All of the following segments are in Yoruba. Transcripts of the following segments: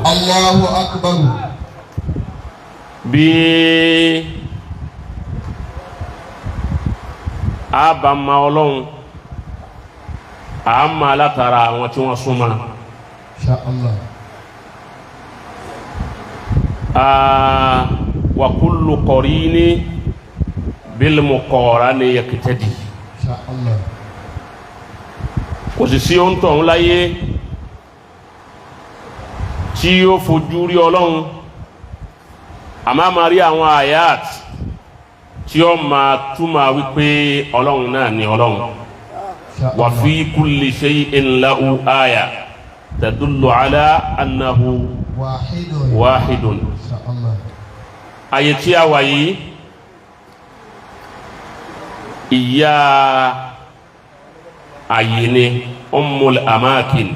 Allahu akbar. Bí a bá ma Ọlọ́run a máa látara àwọn tí wọ́n súnmọ́. Insha Allah. Wa kullu qarini bil muqarani yaqtadi. Insha Allah. Kò sì sí ohun tó ń láyé tí yóò fojú rí Ọlọ́run àmọ́ máa rí àwọn àyàt tí ó máa túmọ̀ wípé Ọlọ́run náà ni Ọlọ́run. Wa fi kulli shay'in lahu aya tadullu ala annahu wahidun. Ayé tí a wà yìí ìyá ayé ni ummul amakin.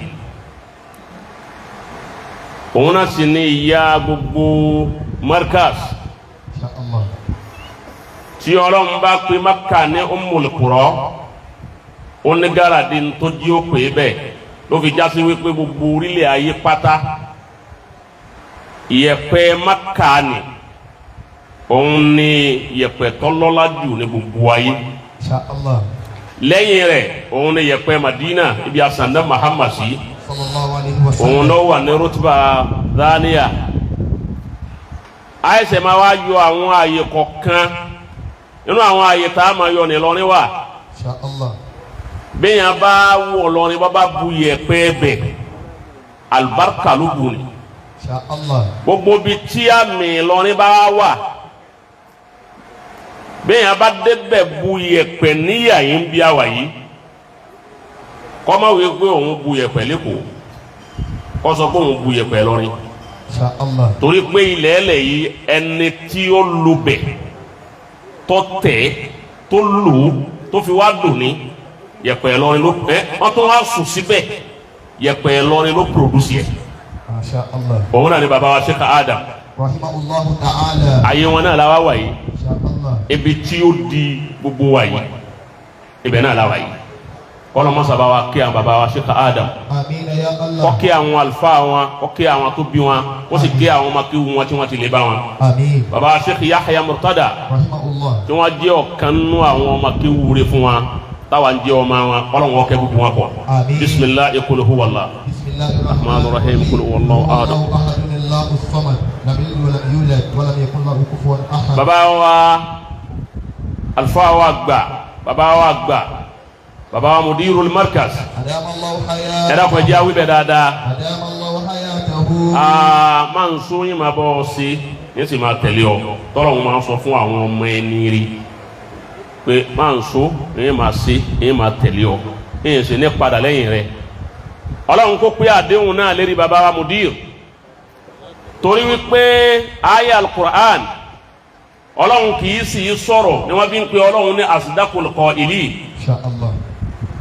Òun náà sì ni ìyá gbogbo Markaz. Tí Ọlọ́run bá pè Makka ní ummul qura ó ní gáràdì tó jí ó pè bẹ́ẹ̀ ló fi jásí wípé gbogbo orílẹ̀ ayé pátá ìyẹ̀pẹ̀ Makka ni òun ni ìyẹ̀pẹ̀ tọ́lọ́lá jù ní gbogbo ayé. Lẹ́yìn rẹ̀ òun ni ìyẹ̀pẹ̀ Madina ibi asanda Muhammad sí òun ló wà ní rútùbà Dhaniya. Àìsè máa wá yọ àwọn àyè kọ̀ọ̀kan nínú àwọn àyè tá a máa yọ ní Ìlọrin wà. Bẹ́ẹ̀yàn bá wọ̀ lọ́rin bá bu yẹ̀pẹ̀ bẹ̀ alibarika ló bù ní. Gbogbo bi tí a mi Ìlọrin bá wà bẹ́ẹ̀yàn bá débẹ̀ bu yẹ̀pẹ̀ níyà yín bí a wà yìí kọ́mọ wí pé òun bu yẹ̀pẹ̀ lẹ́kọ̀ọ́ kọ́ sọ pé òun bu yẹ̀pẹ̀ lọ́rin. Torí pé ilẹ̀ ẹlẹ̀ yìí ẹni tí ó lu bẹ̀ tó tẹ̀ tó lù tó fi wá dùn ní yẹ̀pẹ̀ lọ́rin ló wọ́n tó wá sùn síbẹ̀ yẹ̀pẹ̀ lọ́rin ló produce yẹ. Òun náà ni baba wa Sheikh Adam rahimahullahu ta'ala. ayé wọn náà la wá wà yìí ibi tí ó di gbogbo wa yìí ibẹ̀ náà la wà yìí kọ́lọ́ mọ́sá bá wa kí àwọn baba wa Sheikh Adam kọ́ kí àwọn àlùfáà wọn kọ́ kí àwọn tó bí wọn kó sì kí àwọn ọmọ kí wọn tí wọ́n ti lè bá wọn. Baba wa Sheikh Yahya Murtada tí wọ́n jẹ́ ọ̀kan nínú àwọn ọmọ kí wúre fún wọn táwa ń jẹ́ ọmọ wọn kọ́lọ́ wọn kẹ́ gbogbo wọn kọ́. Bisimilahi qul huwallah rahmanir rahim qul huwallahu ahad. Baba wa alfa wa gbà baba wa gbà baba wa mudirul markaz ẹ̀dá kan jẹ́ awi bẹ̀ dáadáa máa ń sún yín máa bọ́ ọ sí yín sì máa tẹ̀lé ọ tọ́lọ̀ wọn máa sọ fún àwọn ọmọ ẹni rí pé máa ń sún yín máa sí yín máa tẹ̀lé ọ yín sì ní padà lẹ́yìn rẹ̀ Ọlọ́run kó pé àdéhùn náà lérí baba wa mudir torí wípé ayé al-Qur'an Ọlọ́run kì í sì sọ̀rọ̀ ni wọ́n bí ń pe Ọlọ́run ní asdaqul qailin.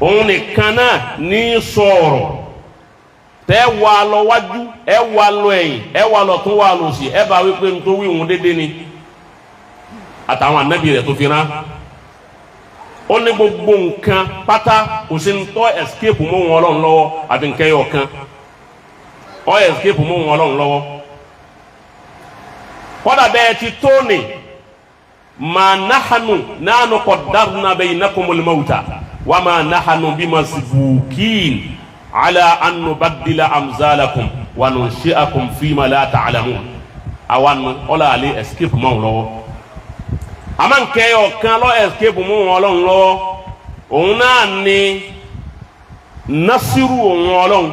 Òun nìkan náà ní sọ̀rọ̀ tẹ́ wà lọ wájú ẹ wà lọ ẹ̀yìn ẹ wà lọ tún wà lọ sí ẹ bá wípé n tó wí òun dédé ni àtàwọn ànábì rẹ̀ tó fi rán. Ó ní gbogbo nǹkan pátá kò sí ń tọ́ escape mọ́ wọn Ọlọ́run lọ́wọ́ àti nǹkan yọ̀ kan ọ escape mọ́ wọn Ọlọ́run lọ́wọ́. Kọ́dà bẹ́ẹ̀ ti tó ni ma nahnu qaddarna baynakumul mawta wa ma nahnu bimasbukin ala an nubaddila amzalakum wa nunshi'akum fima la ta'lamun. Awan ola ali escape mọ́ lọ́wọ́ aman keyo kan lo escape mọ́ Ọlọ́run lọ́wọ́ òun náà ni nasiru òun Ọlọ́run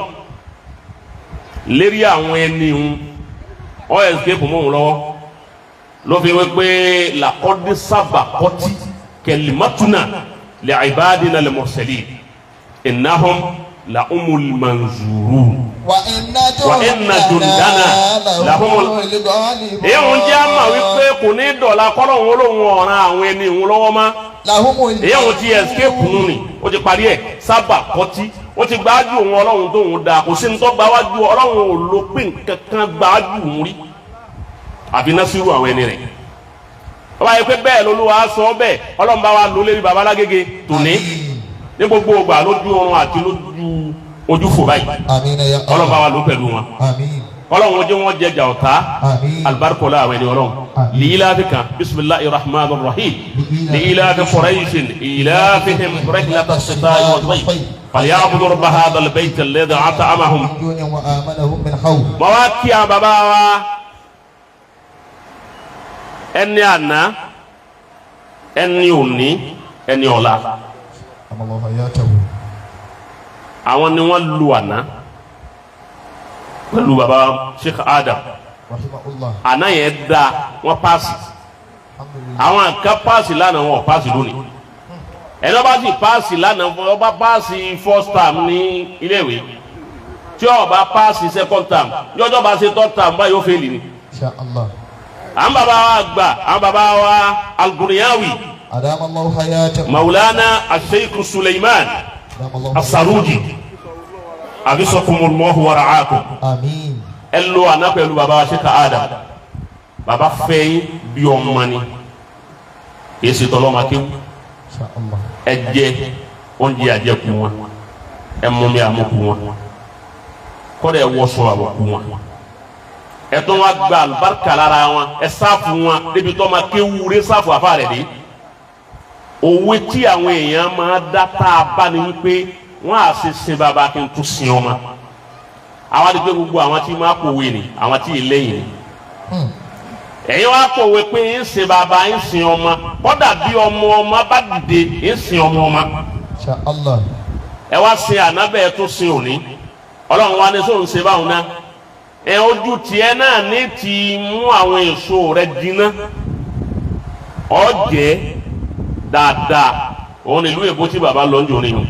lérí àwọn ẹni òun ọ escape mọ́ lọ́wọ́ ló fi wí pé laqad sabaqat kalimatuna li'ibadina al-mursalin innahum la'umul manzurun wa inna jundana lahumul ghalibun. Èyí jẹ́ àmà wípé kò ní dọ̀la kọ́lọ́hún olóhùn ọ̀ràn àwọn ẹni ìhun lọ́wọ́ má èyí ti escape nù ni ó ti parí ẹ̀ sabaqat ó ti gbájú òun Ọlọ́run tó òun dáa kò sí ní tó gbáwájú Ọlọ́run ò ló pín kankan gbájú òun rí àfi nasiru àwọn ẹni rẹ̀ wọ́n wáyé pé bẹ́ẹ̀ lolúwa sọ bẹ́ẹ̀ Ọlọ́run bá wa lò lérí baba Agege tòní ní gbogbo ògbà lójú ọrùn àti lójú ojú fò báyìí Ọlọ́run bá wa lò pẹ̀lú wọn ọlọ́run ojú wọn jẹ jà ọ̀tá Àmín. alibarikola àwọn ẹni ọlọ́run Àmín. liilaafi kan bisimilahi rahman rahim liilaafi qurayshin ilaafihim rihlata sitaa'i wa sayf falyabudu rabba hadha albayt alladhi at'amahum. وآمنهم من خوف. mo wá kí àwọn bàbá wa ẹni àná ẹni òní ẹni ọ̀la الله حياته. àwọn ni wọ́n lu àná pẹ̀lú bàbá Sheikh Adam رحمه الله. àná yẹn da wọ́n paasi الحمد لله. àwọn kan paasi lánàá wọn paasi lónìí ẹni wọ́n bá sì paasi lánàá wọ́n bá paasi first term ní iléèwé tí wọ́n bá paasi second term yọjọ́ bá ṣe third term báyìí ó fẹ́ẹ̀lì ni. إن شاء الله. àwọn bàbá wa gbà àwọn bàbá wa Al-Guryawi أدام الله حياته. Maulana Sheikh Suleiman أدام الله Asaruji abisakumullahu wa ra'akum. آمين. ẹ lo àná pẹ̀lú bàbá wa Sheikh Adam bàbá fẹ́yìn bí ọmọ ni kì í ṣe tọ́lọ́mà kéwù إن شاء الله. ẹ jẹ oúnjẹ àjẹkù wọn ẹ mú mi àmúkù wọn kọ́dà ẹ wọ́sọ àwọ̀kù wọn ẹ tó wá gba àlùbáríkà lára wọn ẹ sáfù wọn débi tó ma kéwù rẹ sáfù àfa rẹ dé òwe tí àwọn èèyàn máa dá tá a bá ní wípé wọn à ṣe sin bàbá kí n tún sin ọmọ àwọn àdìgbò gbogbo àwọn tí máa kọ̀wé ni àwọn tí ì lẹ́yìn ni ẹ̀yin wá kọ̀wé pé ń sin bàbá ń sin ọmọ kọ́dà bí ọmọ bá dìde ń sin ọmọ. إن شاء الله. ẹ wá sin ànábẹ́ ẹ tún sin òní ọlọ́run wa ní sóun ṣe báwọn náà ẹ ojú tiẹ̀ náà ní ti mú àwọn èso rẹ dínà ọ̀jẹ̀ dáadáa òun ìlú èbó tí bàbá lọ ń jò nínú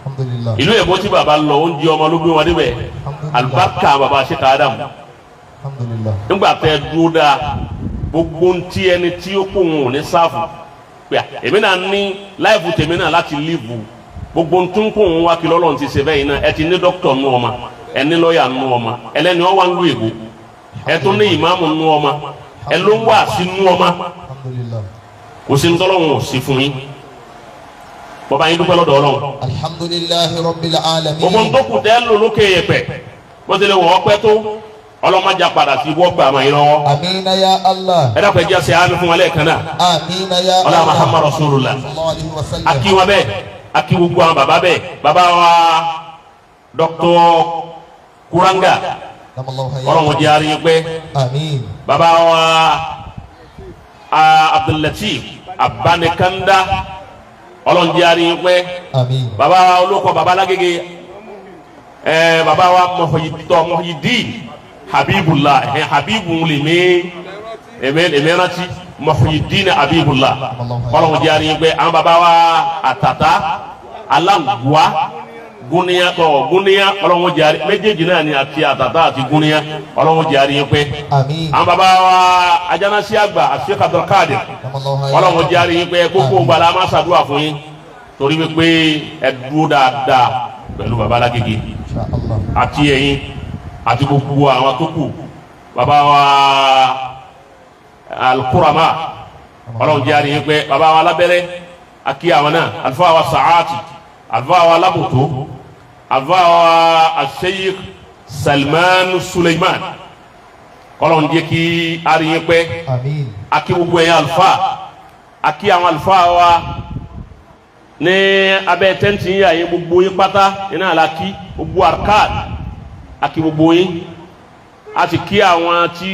الحمد لله. ìlú èbó tí bàbá lọ oúnjẹ ọmọ ló gbé wọn débẹ̀ àlùbáríkà bàbá Sheikh Adam الحمد لله. nígbà tẹ dúró dáa gbogbo ntí ẹni tí ó kó wọn ò ní sáfù pé èmi náà ní láìpù tèmi náà láti líìbù gbogbo ntún kó wọn wá kí lọ́lọ́run ti ṣe bẹ́ẹ̀ náà ẹ ti ní dókítà nù ọmọ ẹ ní lọ́ọ̀yà nù ọmọ ẹlẹ́ni ọ wá ń lu èbó ẹ tún ní ìmáàmù nù ọmọ ẹ ló ń wá sí nù ọmọ الحمد لله. kò sí ntọ́lọ́run ò sí fún yín bọ́ba yín dúpẹ́ lọ́dọ̀ Ọlọ́run الحمد لله رب العالمين. gbogbo ntọ́kù tẹ́ lò lókè yẹpẹ̀ bó ti lè wọ́ ọpẹ́ tó ọlọ́mọdé padà sí ibú ọgbà àmọ́ yín lọ́wọ́ آمين يا الله. ẹ dàpọ̀ ẹjẹ́ sẹ́ àmì fún wa lẹ́ẹ̀kan náà آمين يا ọlá الله. Muhammad Rasulullah صلى الله عليه وسلم. aki wọn bẹ́ẹ̀ aki gbogbo àwọn baba bẹ́ẹ̀ baba wa Dr. Kuranga أدام الله ọlọ́run حياته. jẹ́ àárín pẹ́ آمين. baba wa Abdulatif Abanikanda ọlọ́run jẹ́ àárín pẹ́ آمين. baba wa olóko baba Lágége baba wa Muhyiddin Habibullah Habibu lèmi rántí Muhyiddin Habibullah ọlọ́run jẹ́ àárín pẹ́ àwọn baba wa Àtàtà Aláǹgbá gúnìyà ọlọ́run jẹ́ àárín méjèèjì náà ni àti Àtàtà àti gúnìyà ọlọ́run jẹ́ àárín pẹ́ آمين. àwọn baba wa Ajánásí àgbà Sheikh Abdulkadir أدام الله ọlọ́run حياته. jẹ́ àárín pẹ́ gbogbo gbala máa ṣàdúrà fún yín torí wípé ẹ dúró dáadáa pẹ̀lú baba Lágége إن شاء الله. àti ẹ̀yin àti gbogbo àwọn tó kù baba wa Al-Kurama ọlọ́run jẹ́ àárín pẹ́ baba wa Lábẹ́rẹ́ àkí àwọn náà àlùfáà wa Sàáàtì àlùfáà wa Lábòtó àlùfáà wa Sheikh Salman Suleiman ọlọ́run jẹ́ kí àárín pẹ́ آمين. àkí gbogbo ẹ̀yin àlùfáà àkí àwọn àlùfáà wa ní abẹ́ tẹ́ǹtì yín àyè gbogbo yín pátá iná àlàkí gbogbo arkad àkí gbogbo yín a sì kí àwọn tí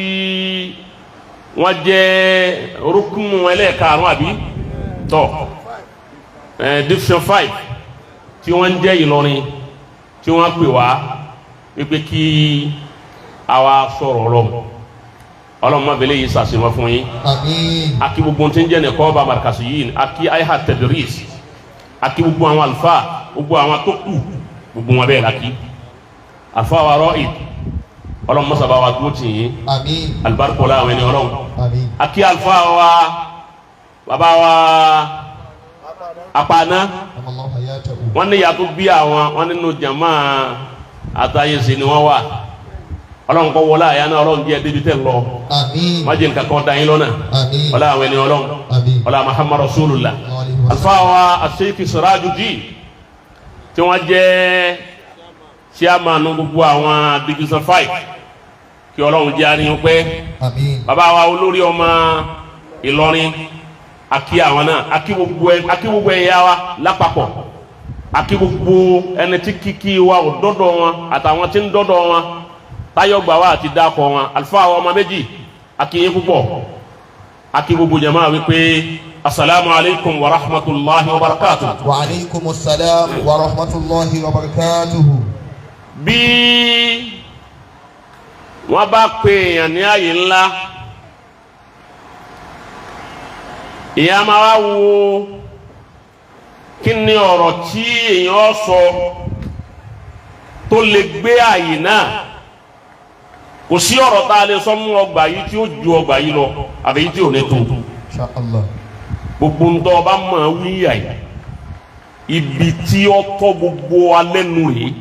wọ́n jẹ́ rúkúnù ẹlẹ́ẹ̀karùn àbí tọ́ division 5 tí wọ́n ń jẹ́ Ìlọrin tí wọ́n pè wá wípé kí àwa sọ̀rọ̀ ọlọ́run mọ́bìlẹ̀ yìí sàṣìmọ́ fún yín آمين. àkí gbogbo tí ń jẹ́ nìkọ́ bá Markaz yìí àkí ayha tedris àkí gbogbo àwọn àlùfáà gbogbo àwọn tó kù gbogbo wọn bẹ́ẹ̀ lákì àlùfáà wa rọ́ọ̀ì ọlọ́run mọ́sàbá wa dúró tì yín آمين. alibarikola àwọn ẹni ọlọ́run آمين. àkí àlùfáà wa bàbá wa Apana أدام الله حياته. wọn ní yàtọ̀ bí àwọn wọn nínú jama Atayese ni wọn wà ọlọ́run kọ́ wọlé àyà náà ọlọ́run jẹ́ débi tẹ̀ lọ آمين. má jẹ́ nǹkan kan da yín lọ́nà آمين. ọlá àwọn ẹni ọlọ́run آمين. ọlá Muhammad Rasulullah صلى الله عليه وسلم. alfa wa Sheikh Sirajuddin tí wọ́n jẹ́ chairman gbogbo àwọn division 5 kí Ọlọ́run jẹ́ àníyàn pé Àmín. bàbá wa olórí ọmọ Ìlọrin akí àwọn náà akí gbogbo ẹ̀yà wa lápapọ̀ akí gbogbo ẹni tí kíkí wa ò dọ́dọ̀ wọn àtàwọn tí ń dọ́dọ̀ wọn táyọ̀gbà wa àti dákọ̀ wọn àlùfáà ọmọ méjì akí yín púpọ̀ akí gbogbo jama wípé assalamu alaikum wa rahmatullahi wa barakatuh. Wa alaikum assalam wa rahmatullahi wa barakatuh. Bí wọ́n bá pè èèyàn ní ààyè ńlá ìyá máa wá wo kí ni ọ̀rọ̀ tí èèyàn sọ tó lè gbé ààyè náà. Kò sí ọ̀rọ̀ tá a lè sọ mú ọgbà yìí tí ó ju ọgbà yìí lọ àbí yìí tí ò ní tó. Insha Allah. Gbogbo ń tọ́ ọba mọ̀ wíyà yìí ibi tí ó tọ́ gbogbo alẹ́ nu rèé.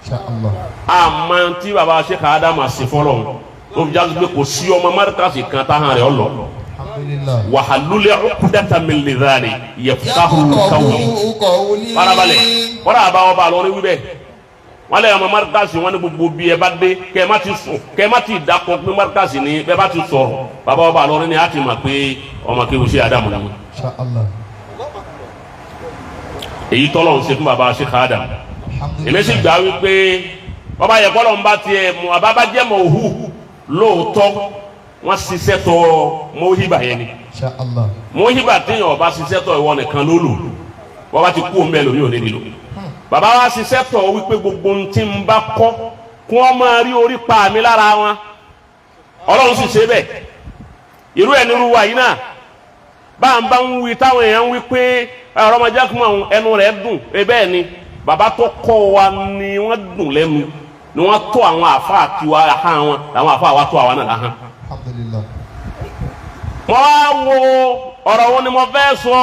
Insha Allah. Àmọ́ tí baba Sheikh Adamu ṣe fọlọ́ tó fi jáde pé kò sí ọmọ Markaz kan táhàn rẹ̀ ọlọ́. Alhamdulillah. Wahalul uqdatan min lidhani yafqahu qawli. Farabalẹ̀ kọ́ra àbáwọ̀ bá lọ ní wíbẹ̀. Wọ́n lé ọmọ Markaz wọn ní gbogbo bí ẹ bá dé kẹ́ ẹ má ti sùn kẹ́ ẹ má ti dàpọ̀ pé Markaz ní bẹ́ẹ̀ bá ti sọ̀rọ̀ bàbá ọba lọ ní a ti mọ̀ pé ọmọ kí o ṣe Adamu ni. Insha Allah. Èyí tọ́lọ̀ ń ṣe fún baba Sheikh Adamu. Èmi sì gbà wípé bàbá yẹ kọ́lọ̀ ń bá tiẹ̀ mọ̀ àbábá jẹ́ mọ̀ òhù lóòótọ́ wọ́n ṣiṣẹ́ tọ́ mọ́híbà yẹn ni. Insha Allah. Mọ́híbà téèyàn ọba ṣiṣẹ́ tọ́ ìwọ nìkan ló lò wọ́n bá ti kú òun bẹ́ẹ̀ lómi ò ní nílò. Bàbá wa ṣiṣẹ́ tọ̀ wípé gbogbo ohun tí ń bá kọ́ kí wọ́n máa rí orí pa mi lára wọn Ọlọ́run sì ṣe bẹ́ẹ̀ irú ẹ̀ nírú wa yìí náà bá ń bá ń wí táwọn èèyàn ń wí pé ọmọ Jaqmal ẹnu rẹ̀ dùn bẹ́ẹ̀ ni bàbá tó kọ́ wa ni wọ́n dùn lẹ́nu ni wọ́n tọ́ àwọn àfáà tiwa hàn wọn làwọn àfáà wa tọ́ àwa náà hàn. Alhamdulillah. wọ́n á wo ọ̀rọ̀ wọn ni mo fẹ́ sọ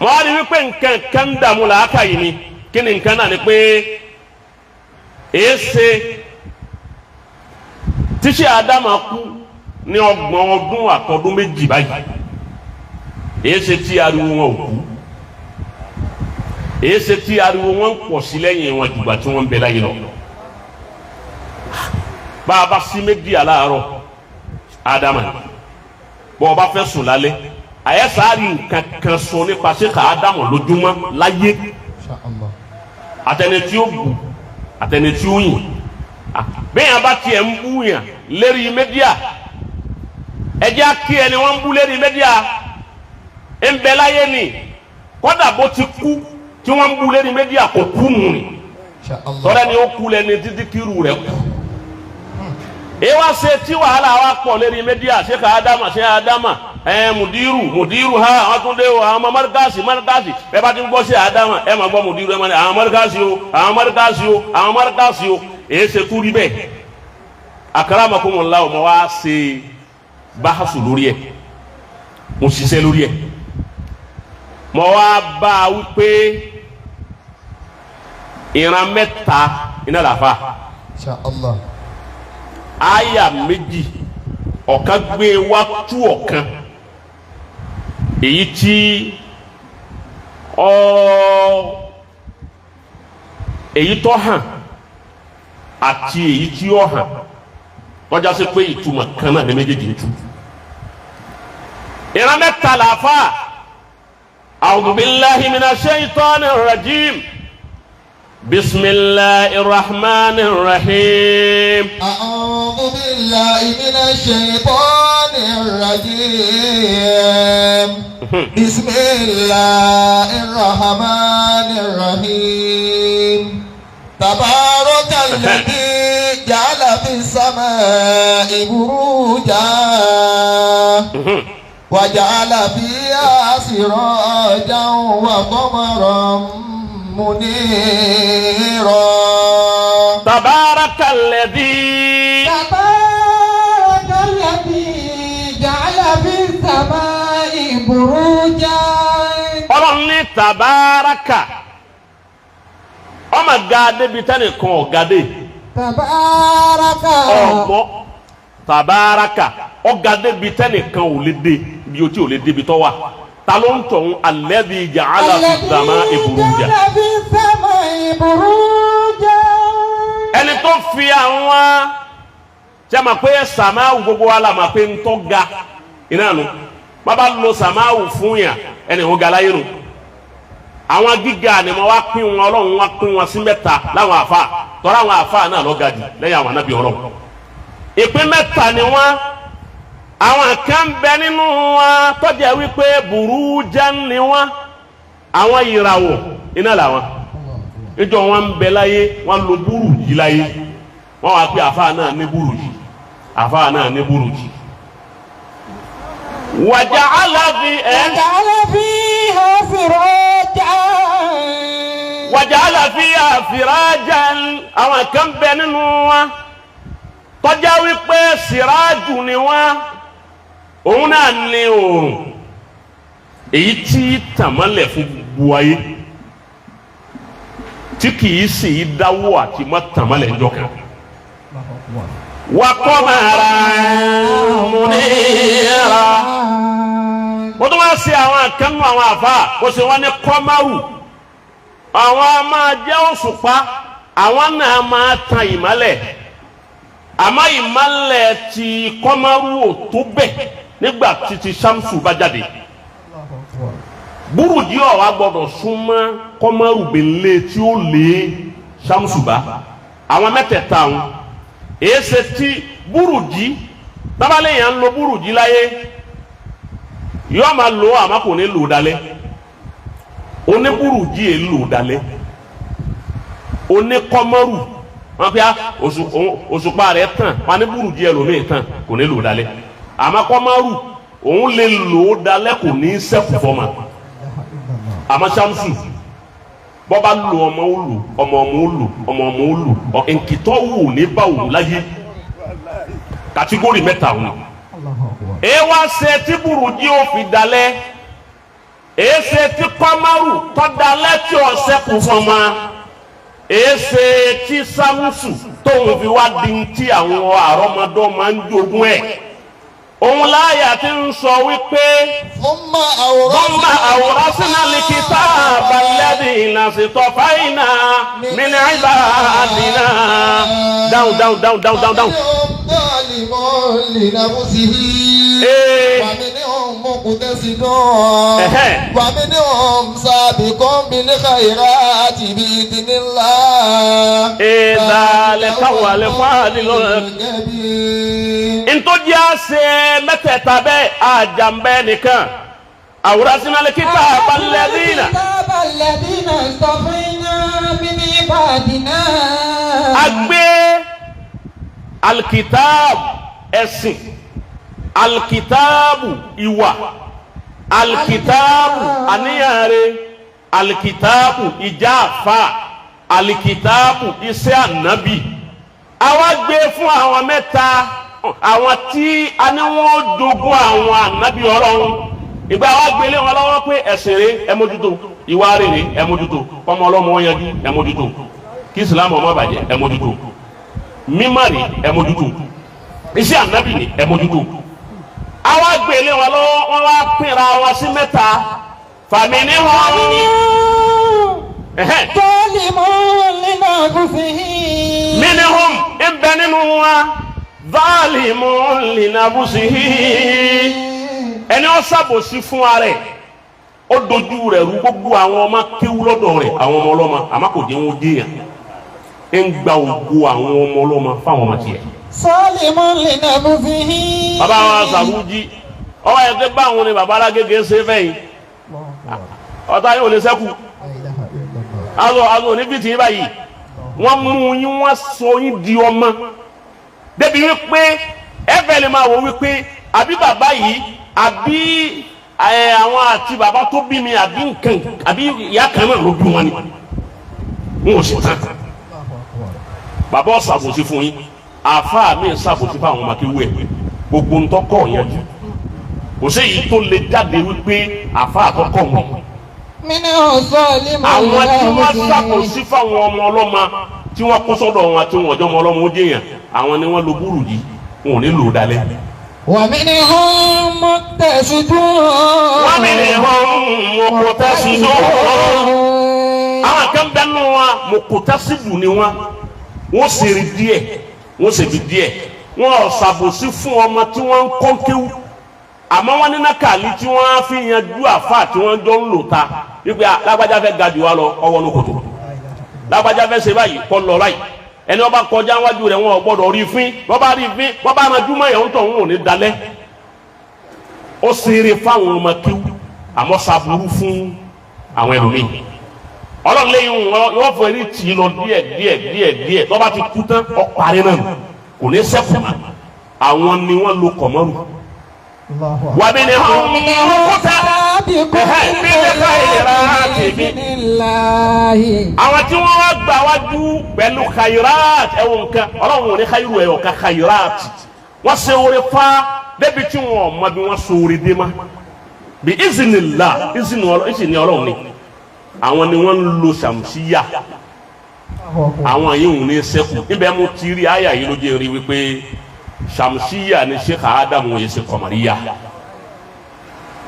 wọ́n á rí wípé nǹkan kan dààmú làákà yìí ni kí ni nǹkan náà ni pé èéṣe tíṣe Adamu kú ní 30 ọdún àtọdún méjì báyìí èéṣe tí ariwo wọn ò kú èéṣe tí ariwo wọn ń pọ̀ sí lẹ́yìn wọn jùgbà tí wọ́n ń bẹ láyé lọ. bá a bá sí méjì aláàárọ̀ Adamu bọ́ ọ bá fẹ́ sùn lálẹ́ àyẹ́sàárì nǹkan kan sọ nípa Sheikh Adamu lójúmọ́ láyé Insha Allah. àtẹni tí ó bù àtẹni tí ó yìn bẹ́ẹ̀ yẹn bá tiẹ̀ ń bú yàn lérí mẹ́díà ẹjẹ́ kí ẹni wọ́n ń bú lérí mẹ́díà ń bẹ láyé ni kọ́dà bó ti kú tí wọ́n ń bú lérí mẹ́díà kò kú nù ni Insha Allah. tọ́lá ni ó kú lẹ́ni títí kírù rẹ̀ kú. Ewa ṣe tí wàhálà wa pọ̀ lérí mẹ́díà Sheikh Adamu mudiru ha àwọn tún dé o àwọn ọmọ Markaz bẹ́ẹ̀ bá ti ń gbọ́ sí Adamu ẹ máa gbọ́ mudiru ẹ máa ní àwọn Markaz o èyí ṣe kú rí bẹ́ẹ̀ akramakumullah mo wá ṣe báhásù lórí ẹ̀ mo ṣiṣẹ́ lórí ẹ̀ mo wá bá a wípé ìran mẹ́ta iná làfà. Insha Allah. Aya méjì ọ̀kan gbé wá tú ọ̀kan èyí tí èyí tó hàn àti èyí tí ó hàn tọ́já sí pé ìtumọ̀ kan náà ní méjèèjì ń tú. ìran mẹ́ta làáfà a'udhu billahi minash shaitanir rajim. بسم الله الرحمن الرحيم أعوذ بالله من الشيطان الرجيم بسم الله الرحمن الرحيم تبارك الذي جعل في السماء بروجا وجعل فيها سراجا وقمرا منيرا تبارك الذي جعل في السماء بروجا Ọlọ́run ní tabaraka ọmọ gàdé bíi tẹnìkan ọ̀gádé tabaraka ọ̀gádé bíi tẹnìkan ò lè dé bí o tí ò lè dé bí tọ́ wà. Ta ló ń tọ̀hún alladhi ja'ala fi sama'i buruja. ẹni tó fi àwọn jẹ́ ma pé sàmáwù gbogbo wa la ma pé ń tọ́ ga iná nu bàbá lo sàmáwù fún yà ẹni ò ga láyé nu àwọn gíga ni mo wá pín wọn Ọlọ́run wá pín wọn sí mẹ́ta láwọn àfa tọ́ra àwọn àfa náà lọ ga jù lẹ́yìn àwọn anábì Ọlọ́run ìpín mẹ́ta ni wọ́n àwọn kan bẹ nínú wọn tó jẹ́ wípé burujan ni wọ́n àwọn ìràwọ̀ iná làwọn ìjọ wọn ń bẹ láyé wọn lo burújí láyé wọn wá pé àfa náà ní burújí àfa náà ní burújí. wàjà'álà fiha sirajan àwọn kan bẹ nínú wọn tó jẹ́ wípé siraju ni wọn òun náà ní oòrùn èyí tí tàmálẹ̀ fún gbogbo ayé tí kìí sì í dáwọ́ àti má tàmálẹ̀ ńjọ́ kan. wa qamaran munira. wọ́n tún wá sí àwọn akẹ́nu àwọn àfa kó sì wọ́n ní kọ́márù àwọn a máa jẹ́ òṣùpá àwọn náà máa tan ìmọ́lẹ̀ àmọ́ ìmọ́lẹ̀ ti kọ́márù ò tó bẹ̀ nígbà tí Ṣámsù bá jáde burújí ọ̀wá gbọ́dọ̀ súnmọ́ kọ́mọ́rù bèlè tí ó lé Ṣámsù bá àwọn mẹ́tẹ̀ẹ̀ta wọn èéṣe tí burújí tábàlẹ̀ yẹn ń lo burújí láyé yóò máa lo àmọ́ kò ní lò dalẹ̀ oní burújí yẹn lò dalẹ̀ oní kọ́mọ́rù wọn fi òṣùpá rẹ̀ tàn wọn ní burújí yẹn lòmíì tàn kò ní lò dalẹ̀ àmọ́ kọ́mọ́rù òun lè lò dalẹ̀ kò ní sẹ́kù fọ́mà àmọ́ Ṣámsù bọ́ba lu ọmọ olù ọmọ olù ọmọ olù nkìtọ́ wù ní báwò láyé kàtígórì mẹ́ta wọn. èé wá ṣe tí burújí ó fi dalẹ̀ èé ṣe tí kọ́márù tọ́ dalẹ̀ tí ó sẹ́kù fọ́mà èé ṣe tí Ṣámsù tóun fi wá di ti àwọn àrọ́mọdọ́ máa ń jogún ẹ̀. òun láyà tí ń sọ wípé thumma awrasna al-kitaba alladhina istafayna min ibadina down ومنهم مقتصد ومنهم سابق بالخيرات بإذن الله ذلك هو الفضل الكبير. ntọ́jú àṣẹ mẹ́tẹ̀ẹ̀ta bẹ́ẹ̀ àjàmbẹ́ nìkan awrasna al-kitaba alladhina istafayna min ibadina. àgbẹ̀ alkitab ẹ̀sìn alkitabu ìwà alkitabu àníyànre alkitabu ìjàfà alkitabu iṣẹ́ ànábì àwa gbé fún àwọn mẹ́ta àwọn tí a ní wọ́n jogún àwọn ànábì Ọlọ́run ìgbà wa gbélé wọn lọ́wọ́ pé ẹ̀sìn rẹ̀ ẹ mójútó ìwà rere ẹ mójútó ọmọ ọlọ́mọ wọn yanjú ẹ mójútó kí Islam ọmọ bàjẹ́ ẹ mójútó mímárì ẹ mójútó iṣẹ́ ànábì ni ẹ mójútó. àwa gbélé wọn lọ́wọ́ wọn wá pínra wọn sí mẹ́ta fàmì ní wọn. zalimun li nafsihi. minhum ń bẹ nínú wọn zalimun li nafsihi. ẹni ó ṣàbòsí fún ara rẹ̀ ó dojú rẹ̀ rú gbogbo àwọn ọmọ kéwú lọ́dọ̀ rẹ̀ àwọn ọmọ ọlọ́mọ àmọ́ kò jẹ́ wọn déyàn ń gba ògo àwọn ọmọ ọlọ́mọ fáwọn ọmọ tiẹ̀. Salimun li nafsihi. bàbá wa Sàbújí ọwọ́ ẹ̀ tẹ́ báwọn ni bàbá Alágége ṣe fẹ́yìn ọ̀tá yóò lè sẹ́kù azọ níbi tí báyìí wọ́n mú yín wọ́n sọ yín di ọmọ débi wípé ẹ̀fẹ̀ lè máa wọ wípé àbí bàbá yìí àbí àwọn àti bàbá tó bí mi àbí nǹkan àbí ìyá kan náà ló bí wọn ni wọn ò sì tán bàbá ó ṣàbòsí fún yín àfáà mi ṣàbòsí fún àwọn ọmọ akéwú ẹ gbogbo ntọ́kọ̀ yẹn jù kò sí èyí tó lè jáde wípé àfáà tọkọ̀ wọn. Minhum zalimun li àwọn tí wọ́n nafsihi. ṣàbòsí fáwọn ọmọ ọlọ́mọ tí wọ́n kó sọ́dọ̀ wọn àti wọn ọjọ́ ọmọ ọlọ́mọ ó jẹ́yàn àwọn ni wọ́n lo búrú yìí wọn ò ní lò ó dalẹ̀. Wa minhum muqtasidun. wa minhum muqtasidun. àwọn kan bẹ́ẹ̀ nù wọn muqtasidu ni wọn wọ́n sì rí díẹ̀ wọ́n sì bí díẹ̀ wọ́n ṣàbòsí fún ọmọ tí wọ́n ń kọ́ kéwú àmọ́ wọ́n ní nákàlí tí wọ́n fi yanjú àfáà tí wọ́n jọ ń lò ta wípé lágbájá fẹ́ ga jù wá lọ ọwọ́ ní kòtò lágbájá fẹ́ ṣe báyìí kọ́ lọ báyìí ẹni wọ́n bá kọjá wájú rẹ̀ wọn ò gbọ́dọ̀ rí fín wọ́n bá rí fín wọ́n bá ranjú mọ́ ẹ̀hún tó ń wò ní dalẹ́ ó ṣeré fáwọn ọmọ kéwú àmọ́ ṣàbùrú fún àwọn ẹlòmíì ọlọ́run lẹ́yìn wọ́n fọ eré tì í lọ díẹ̀ tó bá ti kú tán ọ̀parí náà kò ní sẹ́kù àwọn ni wọ́n lo kọ̀mọ́rù wàbí ni hàn kúta bíbélà ìlera tèmi àwọn tí wọ́n wá gbà wájú pẹ̀lú khairat ẹ̀wọ̀n nǹkan ọlọ́run ò ní khairu ẹ̀yọ̀ ká khairat wọ́n ṣe oore fa débi tí wọ́n mọ bí wọ́n ṣe oore dé ma bí izinillah ìsìn ọlọ́run ni àwọn ni wọ́n ń lo ṣàmùsíyà àwọn yìí ń ní sẹ́kù níbẹ̀ mo ti rí àyà yìí ló jẹ́ rí wípé ṣàmùsíyà ni Sheikh Adamu yìí ṣe kọ̀mọ̀ríyà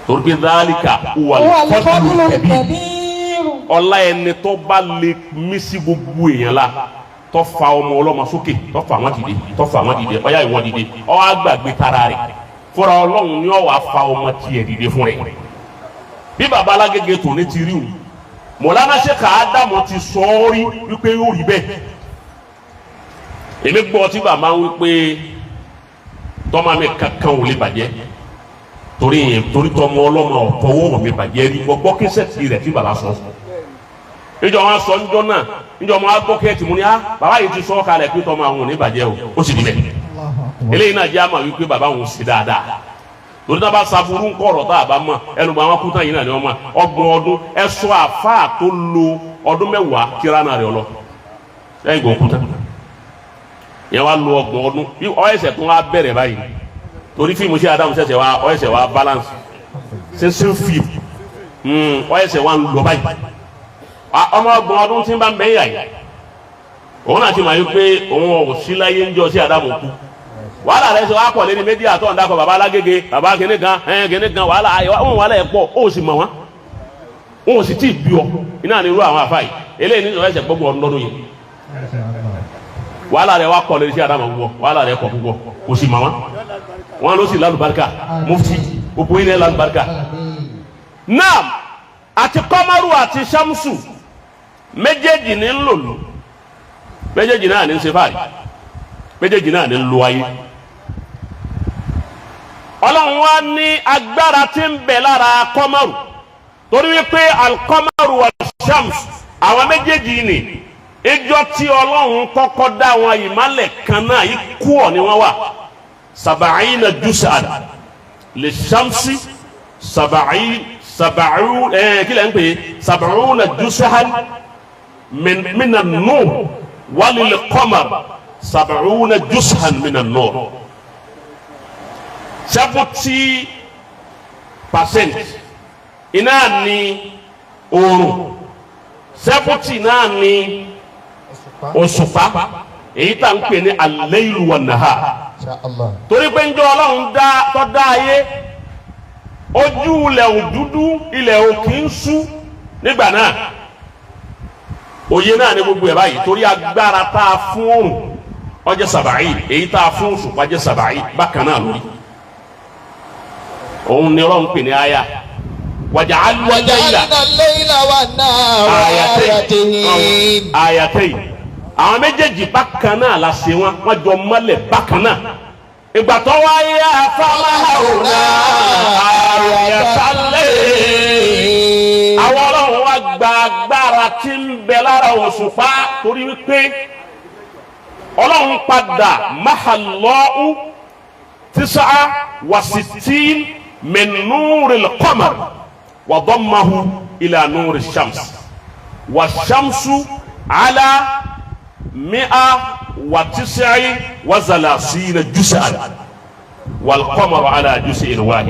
torí pé dálíkà wà lọ́kọ́dúnrún kẹbí ọlá ẹni tó bá lè mí sí gbogbo èèyàn la tó fa ọmọ ọlọ́mọ sókè tó fa àwọn dìde ọyá ìwọ̀n dìde ó wá gbàgbé tara rẹ̀ fúnra ọlọ́run ni ó wá fa ọmọ tiẹ̀ dìde fún rẹ̀ bí baba Alágége tò ní ti rí o mọ̀lánà Sheikh Adamu ti sọ ọ́ rí wípé yóò rí bẹ́ẹ̀ èmi gbọ́ tí bàbá ń wípé tọ́mọ mi kankan ò lè bàjẹ́ torí tọmọ ọlọ́mọ ọ̀tọ̀wọ́ mi bàjẹ́ rí gbọ́ kẹsẹ̀tì rẹ̀ tí bàbá sọ níjọ wọn sọ níjọ náà níjọ wọn gbọ́ kẹ́ẹ̀tì mu ní bàbá yìí ti sọ ọ́ kalẹ̀ pé tọmọ àwọn ò ní bàjẹ́ ó sì níbẹ̀ eléyìí náà jẹ́ àmà wípé bàbá òun sì dáadáa torí náà bá saburú ń kọ̀rọ̀ tá a bá mọ̀ ẹnu bá wọn kú tán yìí náà ni wọ́n mọ̀ ọgbọ̀n ọdún ẹ sọ àfáà tó lo ọdún mẹ́wàá kíra náà rẹ̀ ọlọ lẹ́yìn gbọ̀n kú tán yẹn wá lo ọgbọ̀n ọdún bí ọ̀ẹ́sẹ̀ tó wá bẹ̀rẹ̀ báyìí torí fíìmù Sheikh Adamu ọ̀ẹ́sẹ̀ wá balance ṣẹṣẹ fíìmù ọ̀ẹ́sẹ̀ wá ń lọ báyìí ọmọ ọgbọ̀n ọdún tí ń bá ń bẹ́yà yìí òun náà ti máa yí pé òun ò sí láyé ń jọ Sheikh Adamu kú wàhálà rẹ sọ wá pọ̀ lẹ́ni méjì àtọ̀ ǹdàkọ̀ baba Alágége baba kìnìún kan wàhálà ẹ̀ pọ̀ ó sì mọ̀ wọ́n ó sì tí ì bí ọ iná ní irú àwọn àfáà yìí eléyìí ní ọ̀ẹ́sẹ̀ gbogbo ọdún lọ́dún yìí wàhálà rẹ wá pọ̀ lẹ́ni Sheikh Adamu púpọ̀ wàhálà rẹ pọ̀ púpọ̀ kò sì mọ̀ wọ́n ló sì lálùbáríkà mufti gbogbo ilẹ̀ lálùbáríkà naam àti Kọ́mọ́rù àti Ṣámsù méjèèjì ní ń lòlù méjèèjì náà ní ń ṣe fáàrí méjèèjì náà ní ń lo ayé ọlọ́run wá ní agbára tí ń bẹ lára Kọ́mọ́rù torí wípé al-Kọ́mọ́rù wa Ṣámsù àwọn méjèèjì ni ìjọ tí ọlọ́run kọ́kọ́ dá àwọn ìmálẹ̀ kan náà yìí kú ọ̀ ni wọ́n wà sab'ina juz'an li Ṣámsì kílẹ̀ ń pè sab'una juz'an min an-nur wa lil-Qamar sab'una juz'an min an-nur 70% iná ni oòrùn 70 náà ni òṣùpá èyí tá ń pè ní al-laylu wan-nahar torí pé ń jọ ọlọ́run tó dá ayé ojú ilẹ̀ òdúdú ilẹ̀ òkè ń sú nígbà náà òye náà ní gbogbo ẹ̀ báyìí torí agbára tá a fún oòrùn ó jẹ́ sàbàáyì èyí tá a fún òṣùpá jẹ́ sàbàáyì bákan náà lórí òun ni ọlọ́run pè ní àyà waja'alna al-layla wan-nahara ayatayn àwọn méjèèjì bákan náà la ṣe wọn jọ mọ́lẹ̀ bákan náà ìgbà tó wáyé afamahawna ayatalẹ̀ àwọn ọlọ́run wa gba agbára tí ń bẹ lára òṣùpá torí wípé ọlọ́run padà mahalọ́ọ̀ 69 min nuril qamar wa dammahu ila nuri shams wa shamsu ala 139 juz'an wal qamaru ala juz'in wahid.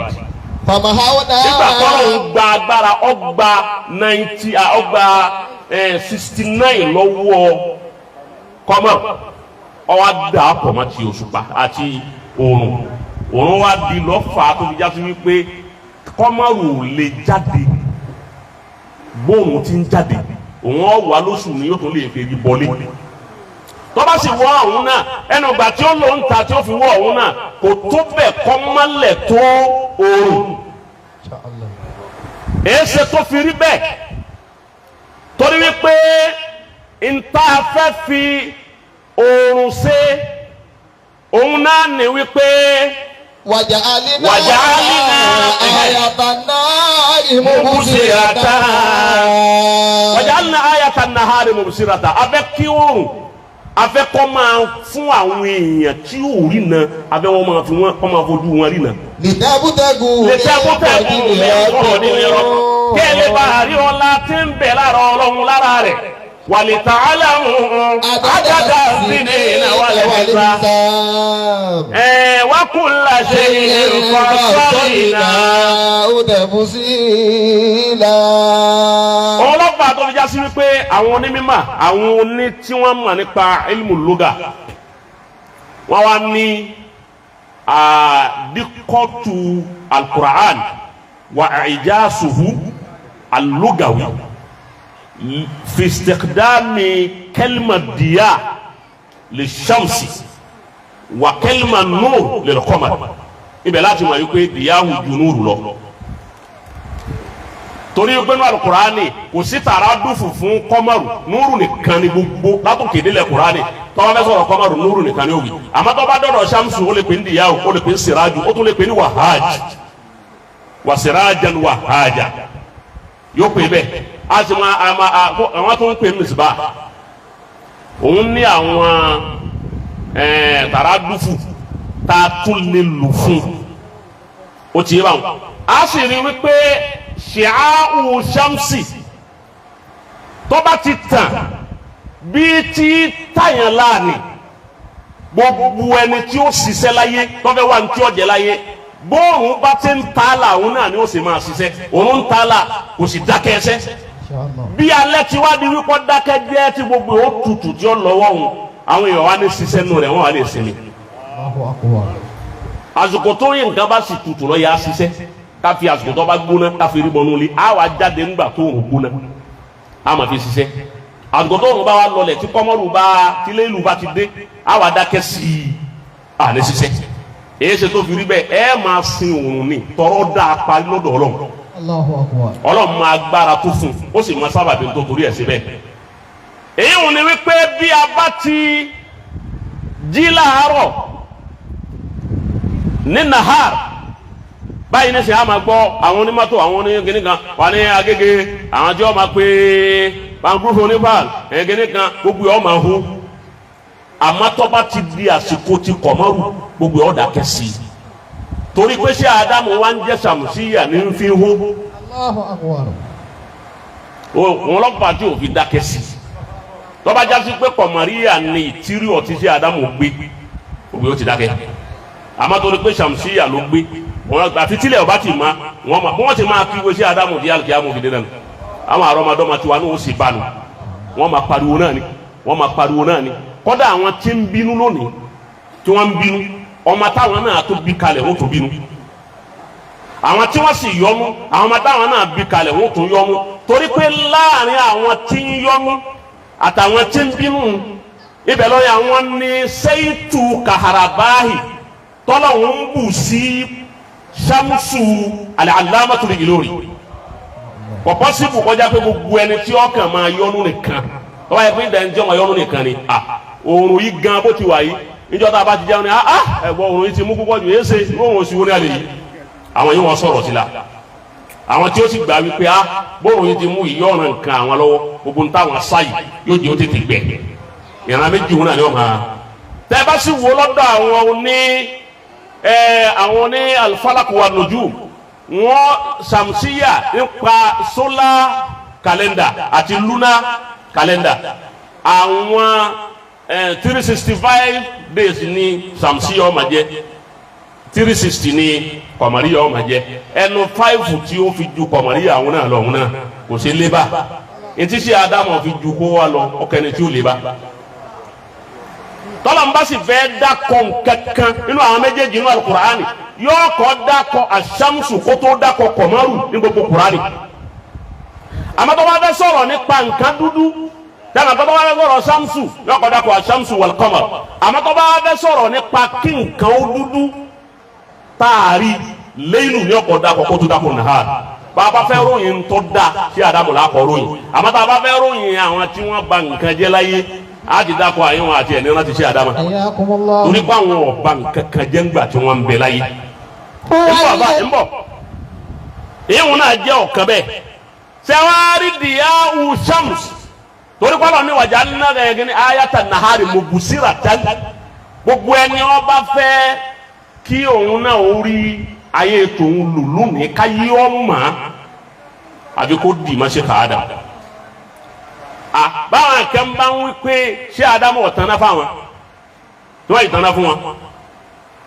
nígbà tọ́lọ́run gba agbára ọgbà 69 lọ́wọ́ Qamar ọwọ́ dà pọ̀ mọ́ ti òṣùpá àti oòrùn wa di lọ́fà tó fi jásí wípé Qamaru lè jáde bóòrùn ti ń jáde òun ọ̀wà lóṣù ni yóò tún lè fèrè bọ́lé tó bá sì wọ́ ọ̀hún náà ẹnu ìgbà tí ó lò ń ta tí ó fi wọ́ ọ̀hún náà kò tó bẹ̀ kọ́ mọ́lẹ̀ tó oòrùn. èéṣe tó fi rí bẹ́ẹ̀ torí wípé nta fẹ́ fi oòrùn ṣe òun náà ní wípé wàjàlínà ayatan nahari mubsirata. wàjàlínà ayatan nahari mubsirata. abẹ́ kí oòrùn afẹ́ kọ́ máa fún àwọn èèyàn tí ò rí náà abẹ́ wọn máa fi wọn kọ́ máa fojú wọn rí náà. lìtẹ́bùtẹ́gù lẹ́tẹ́bùtẹ́gù kí ẹ lè bá àrí ọlá tí ń bẹ lára Ọlọ́run lára rẹ̀. ولتعلموا عدد السنين والحساب وكل شيء فصلناه تفصيلا. ọlọ́pàá tó fi já sí wípé àwọn onímọ̀ àwọn oní tí wọ́n mọ̀ nípa ilmu lugha wọ́n wá ní díkọ́tù al-Qur'an wa i'jasuhu al-lughawi في استخدام كلمة ضياء للشمس وكلمة نور للقمر. ibẹ̀ láti mọ̀ wípé ضياء ju núrù lọ. torí pé nínú Al-Qur'ani kò sí tàràdùfù fún kọ́mọ̀rù núrù nìkan ni gbogbo látòkè délẹ̀ Qur'ani tọ́wọ́ fẹ́ sọ̀rọ̀ kọ́mọ̀rù núrù nìkan ni ó wí. àmọ́ tó bá dọ̀dọ̀ ṣàmùsù ó lè pè ní ضياء ó lè pè ní siraju ó tún lè pè ní wahaj wa sirajan wahaja yóò pè bẹ́ẹ̀. àwọn tó ń pè misbah òun ní àwọn tàràdùfù tá a tún lè lò fún ó ti yé báwọn. a sì rí wípé ṣìáhù ṣámsì tó bá ti tàn bí tí táyàn láàánì gbogbo ẹni tí ó ṣiṣẹ́ láyé tó fẹ́ wà ní tí ó jẹ láyé bóòrùn bá ti ń ta là òun náà ni ó sì máa ṣiṣẹ́ òun ń ta là kò sì dákẹ́ ẹsẹ́. bí alẹ́ ti wá di wípé dákẹ́ jẹ́ tí gbogbo ó tutù tí ó lọ́wọ́ òun àwọn èèyàn wá ní ṣiṣẹ́ nù rẹ̀ wọ́n wá lè sinmi. àsìkò tó yẹ nǹkan bá sì tutù lọ yà á ṣiṣẹ́ ká fi àsìkò tó bá gbóná ká fi rí bọnú lé á wá jáde ńgbà tó òun gbóná á máa fi ṣiṣẹ́. àsìkò tó òun bá wá lọlẹ̀ tí kọ́mọ́rù bá tílé ìlú bá ti dé á wá dákẹ́ sí i à ní ṣiṣẹ́. èyí ṣe tó fi rí bẹ́ẹ̀ ẹ máa sin òun ní tọrọ dáa parí lọ́dọ̀ Ọlọ́run. Ọlọ́run máa gbára tó fún ó sì máa sábàbí tó torí ẹ̀ síbẹ̀. èyí ò ní wípé bí a bá ti jí láàárọ̀ ní nahar báyìí ní sè á máa gbọ́ àwọn onímọ́tò àwọn onígíní kan wà ní Agége àwọn tí wọ́n máa pé bangrúfò onífàl ẹ̀gíní kan gbogbo ọ̀ máa hu àmọ́ tó bá ti di àsìkò ti kọ̀mọ́rù gbogbo ọ̀ dákẹ́ sí i torí pé ṣé Ádámù wá ń jẹ́ sàmùsíyà ní fi hó òun lọ́pàá tí ò fi dákẹ́ sí i tó bá jásí pé kọ̀mọ̀ríyà ni ìtírí ọ̀tí ṣé Ádámù gbé gbogbo ó ti dákẹ́ àmọ́ torí pé sàmùsíyà ló gbé wọn àti tílẹ̀ ọba ti ma wọ́n ti máa kíwé ṣé Ádámù di alùkìyàmù fi dé náà àwọn àrọ́mọdọ́mọ tiwa ní ó sì bá nu wọ́n máa pariwo náà ni wọ́n máa pariwo náà ni kọ́dà àwọn tí ń bínú lónìí tí wọ́n ń bínú ọmọ táwọn náà tó bí kalẹ̀ wọ́n tó bínú àwọn tí wọ́n sì yọnu àwọn ọmọ táwọn náà bí kalẹ̀ wọ́n tó yọnu torí pé láàrin àwọn tí ń yọnu àtàwọn tí ń bínú ibẹ̀ lọ́yà wọn ní sẹ́yìtù kàhàràbáhì tọ́lọ̀ ń bù sí sàmùsù al-allamatul Ilori kò pọ́sibù kọjá pé gbogbo ẹni tí ọkàn máa yọnu nìkan tọ́wọ́ yẹ pé ìdẹ́njẹ́ máa yọnu nìkan ni òòrùn yìí gan bó ti wà yìí níjọ́ tá a bá ti jẹun ni ẹ̀gbọ́n òòrùn yìí ti mú púpọ̀ jù yéé ṣe òòrùn oṣù wo ní àlè yìí àwọn yìí wọ́n sọ̀rọ̀ sí la àwọn tí ó sì gbà wípé bóòrùn yìí ti mú ìyọ̀ràn nǹkan àwọn lọ́wọ́ gbogbo ní táwọn sáyì yóò jẹ́ ó tètè gbẹ ìran méjì wọn náà ni wọ́n máa tẹ́ bá sì wo lọ́dọ̀ àwọn ní al-falaq wa nujum wọ́n sàmùsíyà nípa solar calendar àti lunar calendar àwọn 365 days ní sàmùsíyà ó máa jẹ́ 360 ní kọ̀mọ̀ríyà ó máa jẹ́ ẹnu 5 tí ó fi ju kọ̀mọ̀ríyà àwọn náà lọ́hùn náà kò sí lébà etí sí Ádámù fi ju kó wá lọ ọkẹni tí ó lébà tọ́lá ń bá sì fẹ́ dákọ̀ kankan nínú àwọn méjèèjì nínú Al-Qur'ani yóò kọ́ dákọ̀ àṣàmùsù kó tó dákọ̀ kọ̀mọ́rù ní gbogbo Qur'ani àmọ́ tó bá fẹ́ sọ̀rọ̀ nípa nǹkan dúdú tẹ́lẹ̀ tó bá wá sọ̀rọ̀ ṣámsù yóò kọ́ dàpọ̀ ṣámsù wal qamar àmọ́ tó bá wá sọ̀rọ̀ nípa kí nǹkan ó dúdú táàrí lẹ́yìn ní ọkọ̀ dàpọ̀ kó tó dàpọ̀ nàá bàbá fẹ́ ròyìn tó da sí Ádámù làkọ̀ ròyìn àmọ́ tá a bá fẹ́ ròyìn àwọn tí wọ́n bà nǹkan jẹ́ láyé á ti dàpọ̀ àyẹ̀wò àti ẹ̀ ní láti ṣe Ádámù torí pé àwọn ọ̀bà nǹkan kan jẹ́ ńgbà tí wọ́n ń bẹ láyé ń bọ̀ ìyẹn náà jẹ́ ọ̀kan bẹ́ẹ̀ sẹ́wárí dìyàwó shams torí pálọ̀ ní wàjà nínú ẹ̀gẹ́ ní ayata nahari mubusira tẹ́lẹ̀ gbogbo ẹni ó bá fẹ́ kí òun náà ó rí ayé tòun lùlù ní káyé ọmọ àbí kó dì má ṣe kàádà báwọn kan bá ń wí pé ṣé Ádámù ọ̀tánná fáwọn tí wọ́n ìtánná fún wọn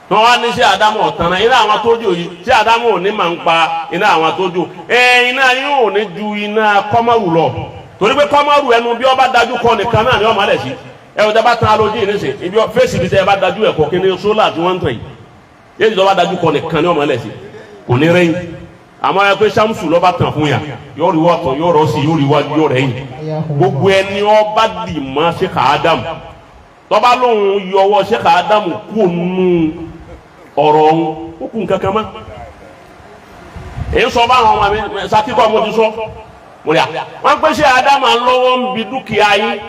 tí wọ́n wá ní ṣé Ádámù ọ̀tánná iná àwọn tójú yìí ṣé Ádámù ò ní máa ń pa iná àwọn tójú iná yóò ní ju iná kọ́mọ́rù lọ torí pé kọ́mọ́rù ẹnu bí ọba dájú kọ nìkan náà ni wọ́n máa lẹ̀ sí ẹ wọ́n tẹ́ bá tán alójú yìí nísìn ibi fèsì bí tẹ́ ẹ bá dájú ẹ̀kọ́ kí ni sólà tí wọ́n ń tàn yìí yéèjì tó bá dájú kọ nìkan ni wọ́n máa lẹ̀ sí kò ní rẹ́yìn àmọ́ ẹ pé sàmùsù lọ́ba tàn fún yà yóò rí wọ́tọ̀ yóò rọ́ sí yóò rí wájú yóò rẹ́yìn gbogbo ẹni ọba dì mọ́ Sheikh Ádámù tọ́ba lóhùn yọwọ́ Sheikh Ádámù kú ònú ọ̀rọ̀ ọ̀hún ó kù nǹkan kan mọ́ èyí sọ bá àwọn ọmọ mi sakíkọ́ mo ti sọ mo rí à wọ́n pé Sheikh Ádámù lọ́wọ́ ń bi dúkìá yín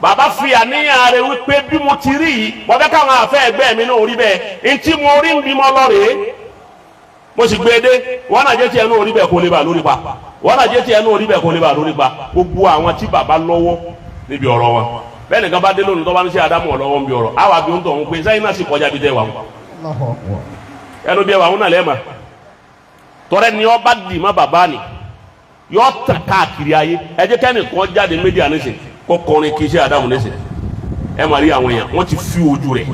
bàbá fi àníyàn rẹ̀ wípé bí mo ti rí yìí mo fẹ́ káwọn àfẹ́ ẹgbẹ́ mi náà rí bẹ́ẹ̀ ntí mo rí ń bímọ lọ́rẹ̀ẹ́ mo sì gbé dé wọn náà jẹ́ tí ẹnu orí bẹ̀ kó lè bà lórí pa wọn náà jẹ́ tí ẹnu orí bẹ̀ kó lè bà lórí pa gbogbo àwọn tí bàbá lọ́wọ́ níbi ọ̀rọ̀ wọn bẹ́ẹ̀ nìkan bá dé lónìí tó bá ń ṣe Ádámù ọ̀lọ́wọ́ ń bi ọ̀rọ̀ àwọn àbí ń tọ̀ ń pé sẹ́yìn náà sì kọjá bí tẹ́ wà wọn ẹnu bí ẹ wà wọn náà lẹ́ẹ̀ma tọ́rẹ́ ni ọ bá dì má bàbá ni yọ tàn káàkiri ayé ẹ jẹ́ kẹ́nìkan jáde méjì àníṣe kó kọrin kí iṣẹ́ Ádámù níṣe ẹ máa rí àwọn èèyàn wọ́n ti fi ojú rẹ̀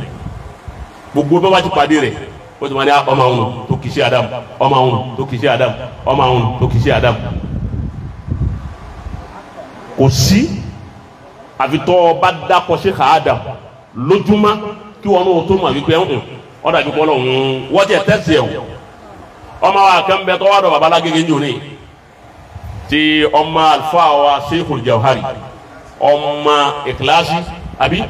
gbogbo bá wá ti pàdé rẹ̀ ó ti máa ní ọmọ àwọn tó kì í ṣe Ádámù ọmọ àwọn tó kì í ṣe Ádámù ọmọ àwọn tó kì í ṣe Ádámù kò sí àfitọ́ ọba dákọ̀ Sheikh Ádámù lójúmọ́ kí wọn náà tó mọ̀ wípé ọ̀dà àbíkọ́ lọ́hùn wọ́n ti ẹ̀ tẹ́sí ẹ̀ o ọmọ wa kan bẹ tọ́wọ́ dọ̀ Baba Agege ń jò ní ti ọmọ àlùfáà wa Sheikhul Jawhari ọmọ ìkìláàsì àbí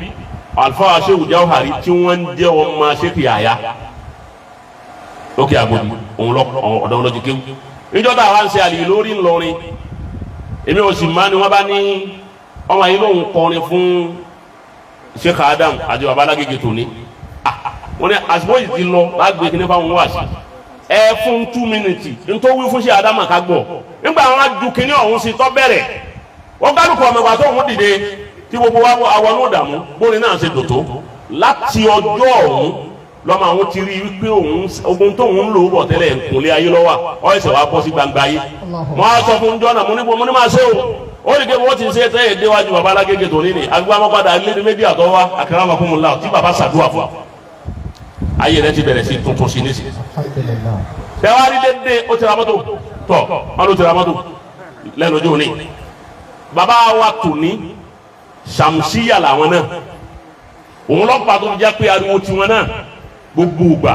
àlùfáà Sheikhul Jawhari tí wọ́n ń jẹ́ ọmọ Sheikh Yahya lókè Agodi òun lọ ọ̀dọ́ lọ́jọ́ kéwù níjọ́ tá a wá ń ṣe àlè lórí ńlọrin èmi ò sì máa ní wọ́n bá ní ọmọ yìí lóun kọrin fún Sheikh Ádámù àti Baba Agege tòní wọ́n ní àsìkò yìí ti lọ lágbè kí ní fáwọn wá sí ẹ fún 2 minutes nítorí wí fún Sheikh Ádámù ká gbọ́ nígbà àwọn adùnkìní ọ̀hún sí tọ́ bẹ̀rẹ̀ wọ́n kálukú ọmọ ìgbà tó ń dìde tí gbogbo wa àwọn náà dààmú bóni náà ṣe dòtó láti ọjọ́ ọ̀hún lọ́mọ àwọn ti rí i wípé ogun tó ń lò ó bọ̀ tẹ́lẹ̀ nkùnlé ayé lọ́wọ́ ọ ẹsẹ̀ wa bọ́ sí gbangba ayé wọ́n á sọ fún jọ́nà mo ní máa ṣe o ó ní kí wọ́n ti ṣe tẹ́ ẹ̀dẹ́wájú Baba Agege tó ní ni agbámọ́padà lé ní méjì àtọ́wá akramakumullah tí bàbá ṣàdúrà fún ayé rẹ ti bẹ̀rẹ̀ sí tuntun sí nísì tẹ́wárí dédé ó ti ra mọ́tò tọ̀ wọn ló ti ra mọ́tò lẹ́nu ojú òní bàbá wa tò ní Ṣàmùsíyà làwọn náà òun lọ́pàá tó jẹ́ pé ariwo tiwọn náà gbogbo ìgbà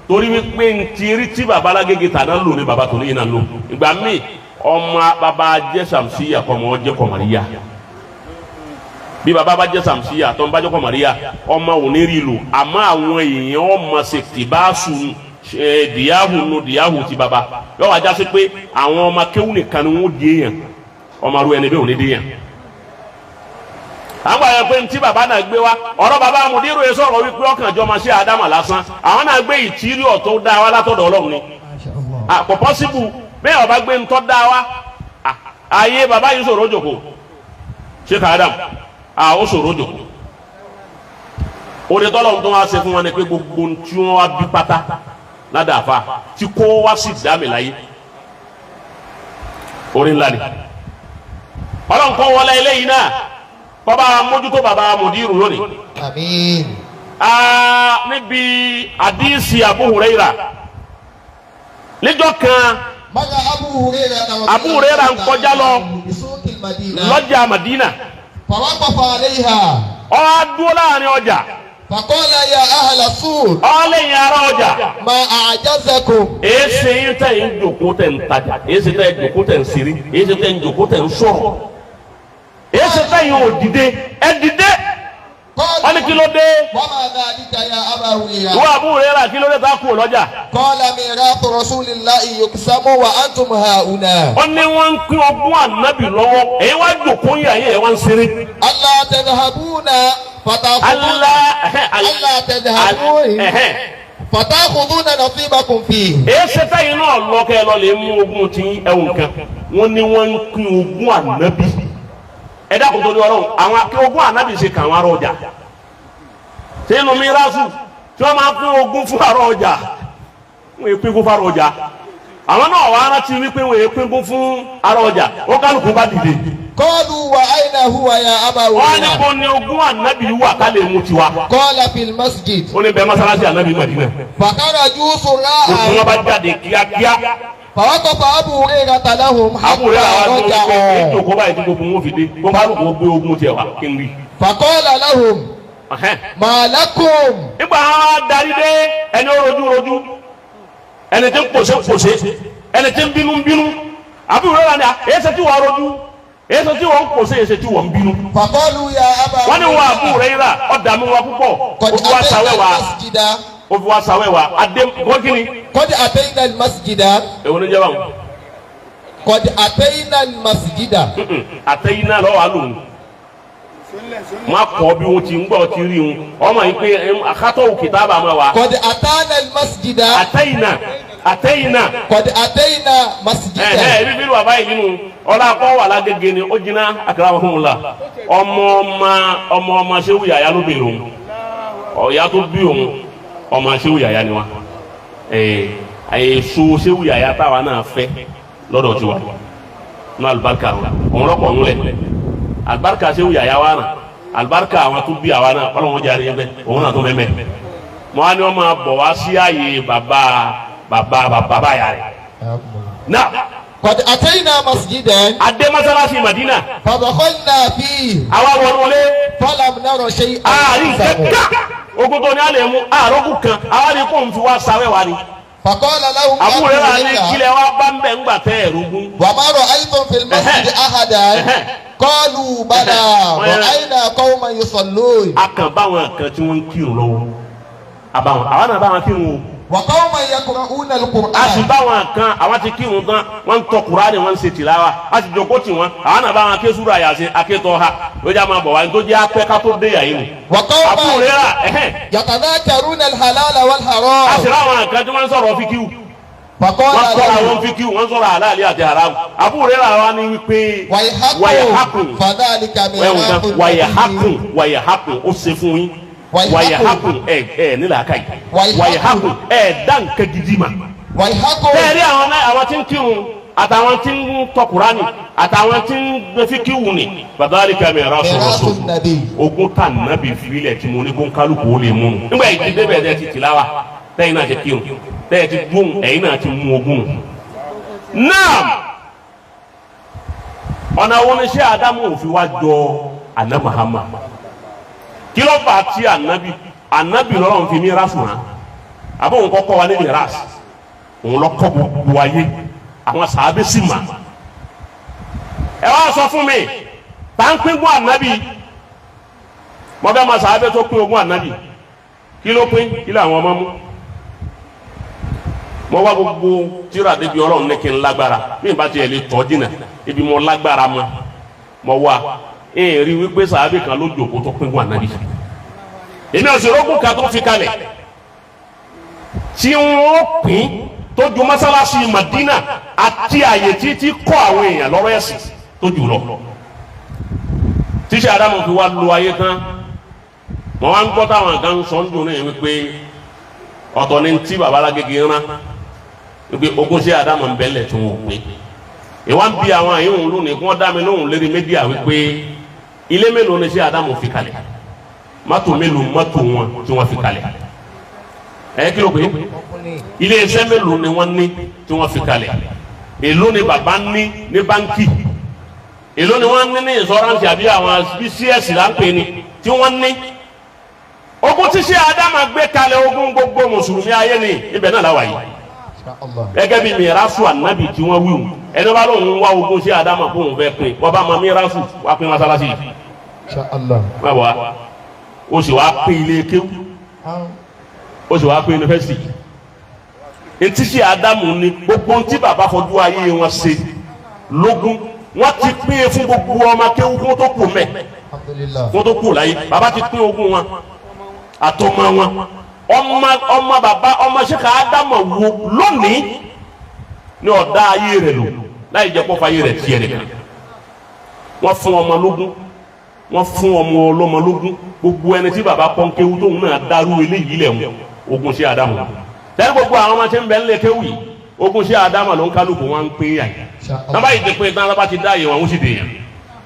torí wípé ntìrí tí Baba Agege tà náà lò ní bàbá tó ní yìí náà lò ìgbà míì ọmọ bàbá jẹ́ Ṣàmùsíyà kọ́ ọmọ jẹ́ Kọ̀mọ̀ríyà bí bàbá bá jẹ́ Ṣàmùsíyà tó ń bá jẹ́ Kọ̀mọ̀ríyà ọmọ ò ní rí lò àmọ́ àwọn èèyàn ọmọ ṣèkìtì bá sùn dìyàhù ti bàbá yọ wá já sí pé àwọn ọmọ kéwù nìkan ni wọ́n di èèyàn ọmọ arú ẹni bẹ́ẹ̀ ò ní di èèyàn àwọn àyàn pé ntí bàbá náà gbé wa ọ̀rọ̀ bàbá amúdírò yẹn sọ̀rọ̀ wípé ọkàn jọ máa ṣe Ádámù lásán àwọn náà gbé ìtírí ọ̀tọ̀ dá wa látọ̀dọ̀ Ọlọ́run ni kò pọ́sibù bẹ́ẹ̀ ọba gbé ntọ́ dá wa ayé bàbá yìí sọ̀rọ̀ òjòkó Sheikh Ádámù ó sọ̀rọ̀ òjòkó òde tọ́lọ̀ tó wá ṣe fún wọn ni pé gbogbo tí wọ́n wá bí pátá ládàáfà tí kò wá sí dámì láyé orí ńlá ni Ọlọ́run kọ́ wọlé eléyìí náà bàbá mójútó bàbá mùdírù lónìí. Àmín. Níbi àdíìsì Abu Huraira níjọ́ kan Abu Huraira ń kọjá lọ lọ́jà Madina. Fawaqafa alayha. Ó dúró láàrin ọjà. Faqala ya ahla suq. Ó lẹ́yìn ara ọjà. Ma a'jazakum. Èsì yín tẹ̀ ń jòkó tẹ̀ ń tajà èsì tẹ̀ ń jòkó tẹ̀ ń siri èsì tẹ̀ ń jòkó tẹ̀ ń sọ̀rọ̀ èsì tẹ̀ sẹ́yìn ò dìde ẹ dìde wọ́n ní kí ló dé وما ذلك يا أبا هريرة wọ́n Abu Hurairah kí ló dé tá kú lọ́jà. قال ميراث رسول الله يقسم وأنتم هؤلاء wọ́n ní wọ́n ń pín ogún ànábì lọ́wọ́ èyí wá jòkó yà yẹ ẹ̀ wá ń ṣeré. ألا تذهبون فتأخذون ألا تذهبون فتأخذون نصيبكم فيه. èyí ṣẹta yìí náà lọ́kẹ́ lọ lè mú ogún tí ẹ̀wọ̀n kan wọ́n ní wọ́n ń pín ogún ànábì ẹ dákun tó ní ọlọ́run àwọn akẹ́ ogún ànábì ṣe kà wọ́n arọ ọjà sínú mírásù tí wọ́n máa pín ogún fún arọ ọjà wọ́n èpín ogún fún arọ ọjà àwọn náà wà á rántí wípé wọ́n èpín ogún fún arọ ọjà ó kálukú bá dìde. قالوا وأين هو يا أبا wọ́n ní هريرة kò ní ogún ànábì wà ká lè mú tiwa. قال في المسجد ó ní bẹ́ẹ̀ mọ́sálásí ànábì Mádínà. فخرجوا gbogbo سراعا wọn bá jáde kíákíá. فوقف أبو هريرة لهم Abu حتى Hurairah wá ní رجعوا ìjòkó báyìí tí gbogbo wọn fi dé kó bá lùkọ́ gbé ogún tiẹ̀ wá kí n rí. فقال لهم ما لكم nígbà wọn darí dé ẹni ó rojú ẹni tí ń pòṣe ẹni tí ń bínú Abu Hurairah ni èsì tí wọ́n rojú èsì tí wọ́n ń pòṣe èsì tí wọ́n ń bínú. فقالوا يا أبا wọ́n ní wọ́n Abu Hurairah ọ̀dààmú wa púpọ̀ قد ó fi wá أتينا sàwẹ́ wa المسجد ó fi wá sàwẹ́ wa adé wọ́n kí ni. قد أتينا المسجد èwo ni jẹ́ báwọn. قد أتينا المسجد àtẹ̀yìn náà lọ́wọ́ àlùmù wọn kọ́ bí wọn ti ń gbọ́ ti rí wọn ọmọ yìí pé akátọ̀ kìtàbà máa wà. قد أتانا المسجد àtẹ̀yìn náà. قد أتينا مسجدا ibi bíi bàbá yìí nínú ọlá akọ wà lágége ni ó jiná akramakumullah ọmọ Ṣéwù Yàyà ló bèrè òun ọ̀yà tó bí òun ọmọ Ṣéwù Yàyà ni wa èso Ṣéwù Yàyà táwa náà fẹ́ lọ́dọ̀ tiwa ní alibarika òun lọ́pọ̀ òun lẹ̀ alibarika Ṣéwù Yàyà wa náà alibarika àwọn tó bí àwa náà ọlọ́wọ́n jáde yẹn bẹ́ òun náà tó mẹ́mẹ́ mọ́ á ní wọ́n máa bọ̀ wá sí ààyè bàbá yà rẹ̀ náà. قد أتينا مسجدا adé masalasi Madina. فدخلنا فيه àwa wọlé. فلم نر شيئا àárín kẹkẹ ogun tó ní alẹ́ mú àrògùn kan àwa ni kò ń fi wá sáwẹ́ wa ni. فقال لهم Abu أبو Hurairah ní هريرة kílẹ̀ wa bá ń bẹ̀ ńgbà tẹ́ ẹ̀rọ̀gùn. وما رأيتم في المسجد أحدا قالوا بلى رأينا قوما يصلون a kàn báwọn kan tí wọ́n ń kírun lọ́wọ́ àwa náà báwọn kírun o. وقوما يقرؤون a sì القرآن báwọn kan àwọn ti kírun tán wọ́n ń tọ Kùránì wọ́n ń ṣe tìláwà a sì jókòó tì wọ́n àwọn náà báwọn ké Sūrā Yāsīn akétọ́ ha lójà máa bọ̀ wá ní tó jẹ́ apẹ́ ká tó dé yàyí nù. Abu وقوما Hurairah يتذاكرون الحلال a والحرام sì ráwọn kan tí wọ́n ń sọ̀rọ̀ fíkíw فقال wọ́n sọ̀rọ̀ àwọn لهم fíkíw wọ́n sọ̀rọ̀ àlàálí àti haram Abu Hurairah wa ni wípé ويحكم فذلك ميراث النبي wàyẹ̀hákùn ó ṣe fún yín wàyẹ̀hákùn nílà ká yìí wàyẹ̀hákùn dáǹkà gidi ma. ويحكم tẹ́ẹ̀rí àwọn tí ń kírun àtàwọn tí ń tọ Kùránì àtàwọn tí ń gbé fíkíwù ni fadhalika mīrāthu ميراث rasūl النبي ogun tá nàbì filẹ̀ tí mo ní kó ń kálukú ó lè mú un. nígbà yìí ti débẹ̀ tẹ́ ti tìláwà tẹ́yìn náà ti kírun tẹ́yìn ti dún ẹ̀yìn náà ti mú ogun. náà ọ̀nà wo ni ṣé Ádámù òfin wá jọ àná Muhammad kí ló fà á tí ànábì lọ́rọ̀ fi mírásù hàn àbọ̀ òun kọ́kọ́ wa ní mírásù òun lọ kọ́ gbogbo ayé àwọn sàábé sì mà ẹ wá sọ fún mi tá ń pín gún ànábì mo fẹ́ máa sàábé tó pín ogún ànábì kí ló pín kí ló àwọn ọmọ mú mo wá gbogbo tíra débi Ọlọ́run ní kí n lágbára bí n bá tiẹ̀ lè tọ́ dínà ibi mo lágbára mo wá rí wípé sàábé kan ló jòkó tó pín gún ànábì èmi ò sì rógún kan tó fi kalẹ̀ tí wọ́n pín tó ju mọ́sálásí Madina àti àyè títí kọ́ àwọn èèyàn lọ́rọ̀ ẹ̀sìn tó jù lọ. tíṣà Ádámù fi wá lo ayé tán wọ́n wá ń gbọ́ táwọn kan sọ ń dùn ní wípé ọ̀tọ̀ ni tí baba Agege rán wípé ogún sí Ádámù ń bẹ́lẹ̀ tó wọ́n pín. ìwà ń bi àwọn àyẹ̀wò lónìí kí wọ́n dá mi lóhùn lérí mídíà wípé ilé mélòó ni sí Ádámù fi kalẹ̀ mọ́tò mélòó mọ́tò wọn tí wọ́n fi kalẹ̀ kí ló pé ilé iṣẹ́ mélòó ni wọ́n ní tí wọ́n fi kalẹ̀ èló ni bàbá ní ní báńkì èló ni wọ́n ní ní ìṣọ́ránsì àbí àwọn bcs là ń pè ní tí wọ́n ní ogún tí ṣe Ádámù gbé kalẹ̀ ogún gbogbo mùsùlùmí ayé ni ibẹ̀ náà láwàyè gẹ́gẹ́ bí mìíràsù ànábì tí wọ́n wíwù ẹni bá lóun wá ogún ṣe Ádámù kó òun fẹ́ pín wọ́n bá ma mìíràsù wá pín mọ́sálásí Inshallah. báwa ó sì wá pé ilé kéwú ó sì wá pé yunifásitì etí sí Ádámù ni gbogbo tí bàbá fojú ayé wọn ṣe lógún wọn ti pín fún gbogbo ọmọ kéwú kó tó kù mẹ kó tó kù láyé bàbá ti pín ogún wọn àtọmọ wọn ọmọ bàbá ọmọ Sheikh Ádámù wo lónìí ní ọ̀dá ayé rẹ̀ lò láì jẹ́ pọ́fà ayé rẹ̀ tiẹ̀ rẹ̀ wọ́n fún ọmọ lógún wọ́n fún ọmọ ọlọ́mọ lógún gbogbo ẹni tí bàbá pọ́nkéwú tóun náà dárú eléyìí lẹ̀ ogun Sheikh Ádámù tẹ́lẹ̀ gbogbo àwọn ọmọ tí ń bẹ ńlẹ̀ kéwì ogun Sheikh Ádámù ló ń kálukú wọn ń pín yàn nábà yìí ti pín tán lábá ti dá yẹn wọn ó sì dèèyàn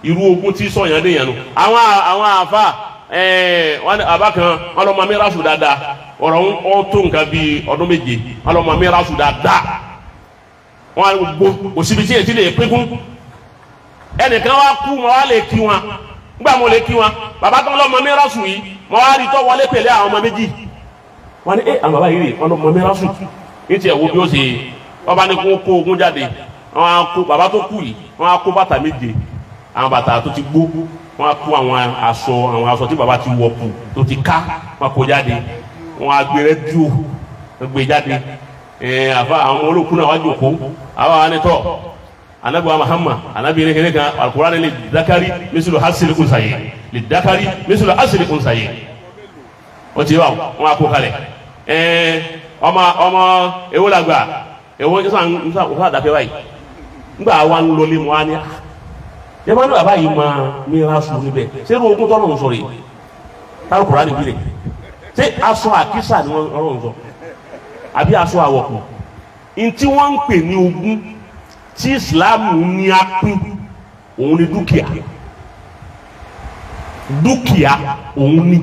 irú ogun tí sọ̀yàn dèèyàn nù àwọn àfa wọn àbá kan wọn lọ mọ mìíràn dáadáa ọ̀rọ̀ ń tó nǹkan bíi ọdún méje wọn lọ mọ mìíràn dáadáa wọn kò síbi tí èsì lè pín kún ẹnìkan wá kú mọ wá lè kí wọn nígbà mo lè kí wọn bàbá tó ń lọ mọ mìíràn yìí mọ wá rí tó wọlé pẹ̀lú àwọn ọmọ méjì wọn ni àwọn bàbá yìí rè wọn lọ mọ mìíràn ní tiẹ̀ wo bí ó ṣe wọn bá ní kó ogún jáde wọn á kó bàbá tó kú yìí wọn á kó bàtà méje àwọn bàtà tó ti gbó wọn á kó àwọn aṣọ tí bàbá ti wọ̀ kù tó ti ká wọn kó jáde wọn á gbé rẹ́díò gbé jáde àfa àwọn olókùn náà wájú òkú àwọn anitọ́ anabiwa Muhammad anabi ne kene kan alquran li dakari mislu hasil unsaye li dakari mislu hasil unsaye o ti wa wọn a kó kalẹ̀ ọmọ ewo lagba ewo nsa dàpẹ́ báyìí ngba wa ń lọlé mu ani ẹ máa ní bàbá yìí máa mìíràn sùn níbẹ̀ ṣé irú ogun tọ́lọ̀ ń sọ rèé táwọn kùrán níbí rè ṣé aṣọ àkísà ni wọ́n ń sọ àbí aṣọ àwọ̀kù ntí wọ́n ń pè ní ogun tí Islam ní apín òun ni dúkìá òun ni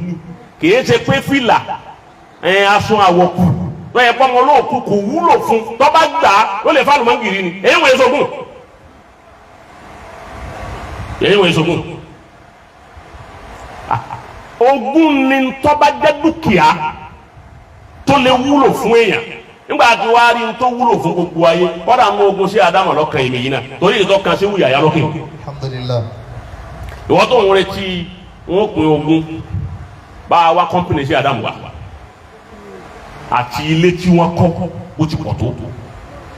kìí ṣe pé fìlà aṣọ àwọ̀kù wọ́n yẹ pọ́nmọ́ olóòkú kò wúlò fún tọ́ba gbà ó lè fáwọn mọ́gìrì ni èyí wọ́n yẹ sọ́gun ogún ni tọ́ba jẹ́ dúkìá tó lè wúlò fún èèyàn nígbà tí wàá rí tó wúlò fún gbogbo ayé kọ́dà ń ogun sí Ádámù lọ́kàn èmi yìí náà torí ìtọ́kan sí wùyà lọ́kàn. Alhamdulillah. ìwọ́n tó ń retí wọn pín ogún bá a wá kọ́mpìnì sí Ádámù wa àti ilé tí wọ́n kọ́ bó ti pọ̀ tó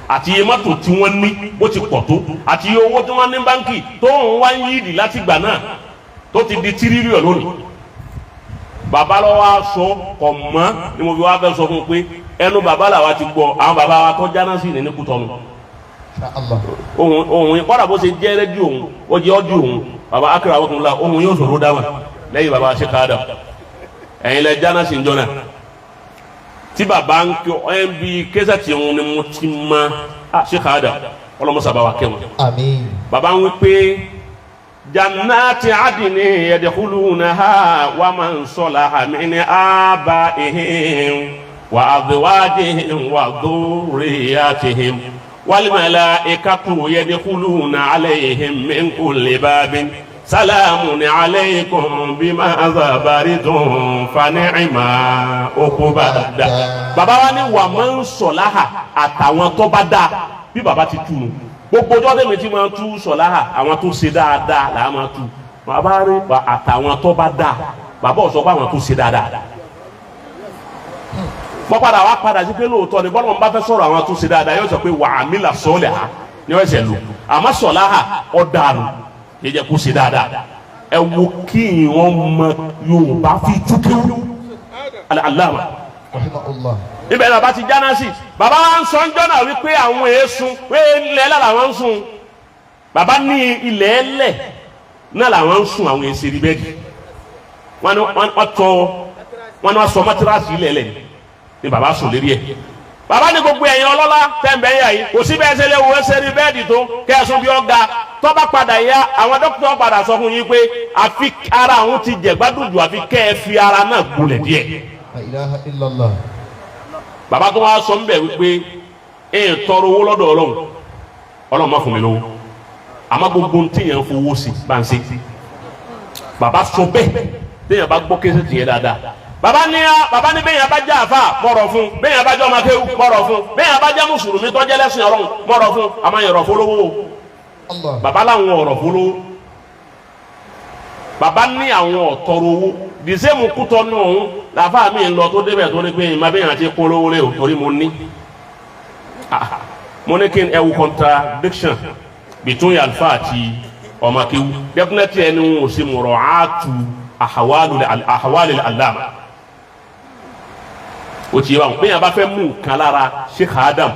àti iye mọ́tò tí wọ́n ní bó ti pọ̀ tó àti iye owó tí wọ́n ní báńkì tó ń wá ń yídì láti gbà náà tó ti di tírílíọ̀nù lónìí. bàbá lọ́wọ́ aṣọ kọ̀ mọ́ ni mo fi wá fẹ́ sọ fún un pé ẹnu bàbá làwa ti gbọ́ àwọn bàbá wa tó jáná sí ní Kútọ́nù. ohun yìí kọ́dà bó ṣe jẹ́ rédíò òun ó jẹ́ ọ́dí òun bàbá akérè àwọn ọkùnrin la ohun yóò sọ̀rọ̀ dáwà lẹ́yìn bàbá Sheikh Adam ẹ̀yin lẹ jáná sí njọ́ náà tí bàbá ń kí ẹ̀ ń bi kẹ́sà tí òun ni mo ti ma Sheikh Adam ọlọ́mọsàbà wa kẹ́wọ̀n. Àmín. bàbá ń wí pé jannati adini yadkhulunaha wa man salaha min abaihim wa azwajihim wa dhurriyyatihim wal malaikatu yadkhuluna alayhim min kulli babin salamun alaykum bima sabartum fa ni'ma uqbada. bàbá wa ní wa man salaha àtàwọn tó bá dá bí bàbá ti tú nu gbogbo ọjọ́ tẹ̀mí tí wọ́n tú sọ̀láhà àwọn tó ṣe dáadáa là á máa tú bàbá rí àtàwọn tó bá dáa bàbá ọ̀sọ́ pé àwọn tó ṣe dáadáa. wọ́n padà wá padà sí pé lóòótọ́ ni bọ́lá wọn bá fẹ́ sọ̀rọ̀ àwọn tó ṣe dáadáa yóò sọ pé wà á mílà sọ́ọ̀lẹ̀ ha ni wọ́n ṣẹ̀ lò àmọ́ sọ̀láhà ọ̀dàrú yẹ jẹ́ kó ṣe dáadáa. ẹ wo kí wọ́n mọ Yorùbá fi túkẹ́ aláàmà ibẹ̀ náà bá ti jáná sí bàbá wa ń sọ ń jọ́nà wípé àwọn èésùn pé ilẹ̀ ẹlẹ́ làwọn ń sùn bàbá ní ilẹ̀ ẹlẹ́ náà làwọn ń sùn àwọn èsì rí bẹ́ẹ̀dì wọ́n sọ mọ́tíráàsì ilẹ̀ ẹlẹ́ ni bàbá sùn lérí ẹ̀ bàbá ní gbogbo ẹ̀yin ọlọ́lá tẹ̀m̀bẹ̀ yà yìí kò sí bẹ́ẹ̀ ṣe lè wo ẹsẹ̀ rí bẹ́ẹ̀dì tó kẹ́sùn bí ọ̀gá tó bá padà yá àwọn dókítà padà sọ fún yín pé àfi ara àwọn ti jẹ̀gbádùn jù àfi kẹ́ ẹ fi ara náà gbolẹ̀ díẹ̀. La ilaha illallah. bàbá tó wá sọ ń bẹ̀ wípé tọrọ owó lọ́dọ̀ Ọlọ́run má fún mi lówó àmọ́ gbogbo téèyàn fowó sí bá ń ṣe bàbá sọ bẹ́ẹ̀ téèyàn bá gbọ́ kéṣẹ́ tìyẹn dáadáa bàbá ní bẹ́ẹ̀ yẹn bá já àfà mọ̀rọ̀ fún bẹ́ẹ̀ yẹn bá jẹ́ ọmọ akéwù mọ̀rọ̀ fún bẹ́ẹ̀ yẹn bá jẹ́ mùsùlùmí tó jẹ́ lẹ́sìn Ọlọ́run mọ̀rọ̀ fún àmọ́ yẹn rọ̀ fọlọ́wọ́ bàbá làwọn ọ̀rọ̀ fọlọ́wọ́ bàbá ní àwọn ọ̀tọ̀rọ̀ owó dìsẹ́mù kútọ́ náà òun làfáà mi ń lọ tó débẹ̀ tó ní pé ìmọ̀ bẹ́ẹ̀ àti polówó lé o torí mo ní kí n ẹwu contradiction between alfa àti ọmọ kéwú definitely ẹni wọn ò sí mọ̀rọ̀ àtú àhàwálẹ̀ àlámà o ti yẹ wọn bẹ́ẹ̀ bá fẹ́ mú nǹkan lára Sheikh Adam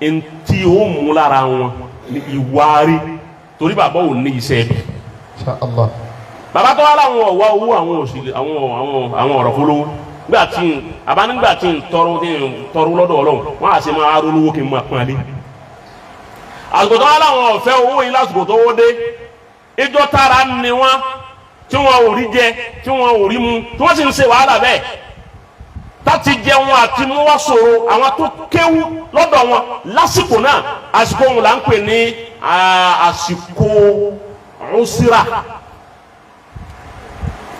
ntí ó mú lára wọn ní ìwárí torí bàbá ò ní iṣẹ́ bí. Bàbá tó wá láwọn ọ̀wá owó àwọn òṣèlú àwọn ọ̀rọ̀ polówó nígbà tí ń tọrọ lọ́dọ̀ Ọlọ́run wọ́n á sì máa rólówó kí n máa pọ́n alẹ́. Àsìkò tó wá láwọn ọ̀fẹ́ owó yìí lásìkò tó wó dé ìjọ tara ni wọ́n tí wọ́n ò rí jẹ tí wọ́n ò rí mu tí wọ́n sì ń ṣe wàhálà bẹ́ẹ̀ láti jẹun àti mú wá sòro àwọn tó kéwú lọ́dọ̀ wọn lásìkò náà àsìkò wọn là ń pè ní àsìkò ọ̀síra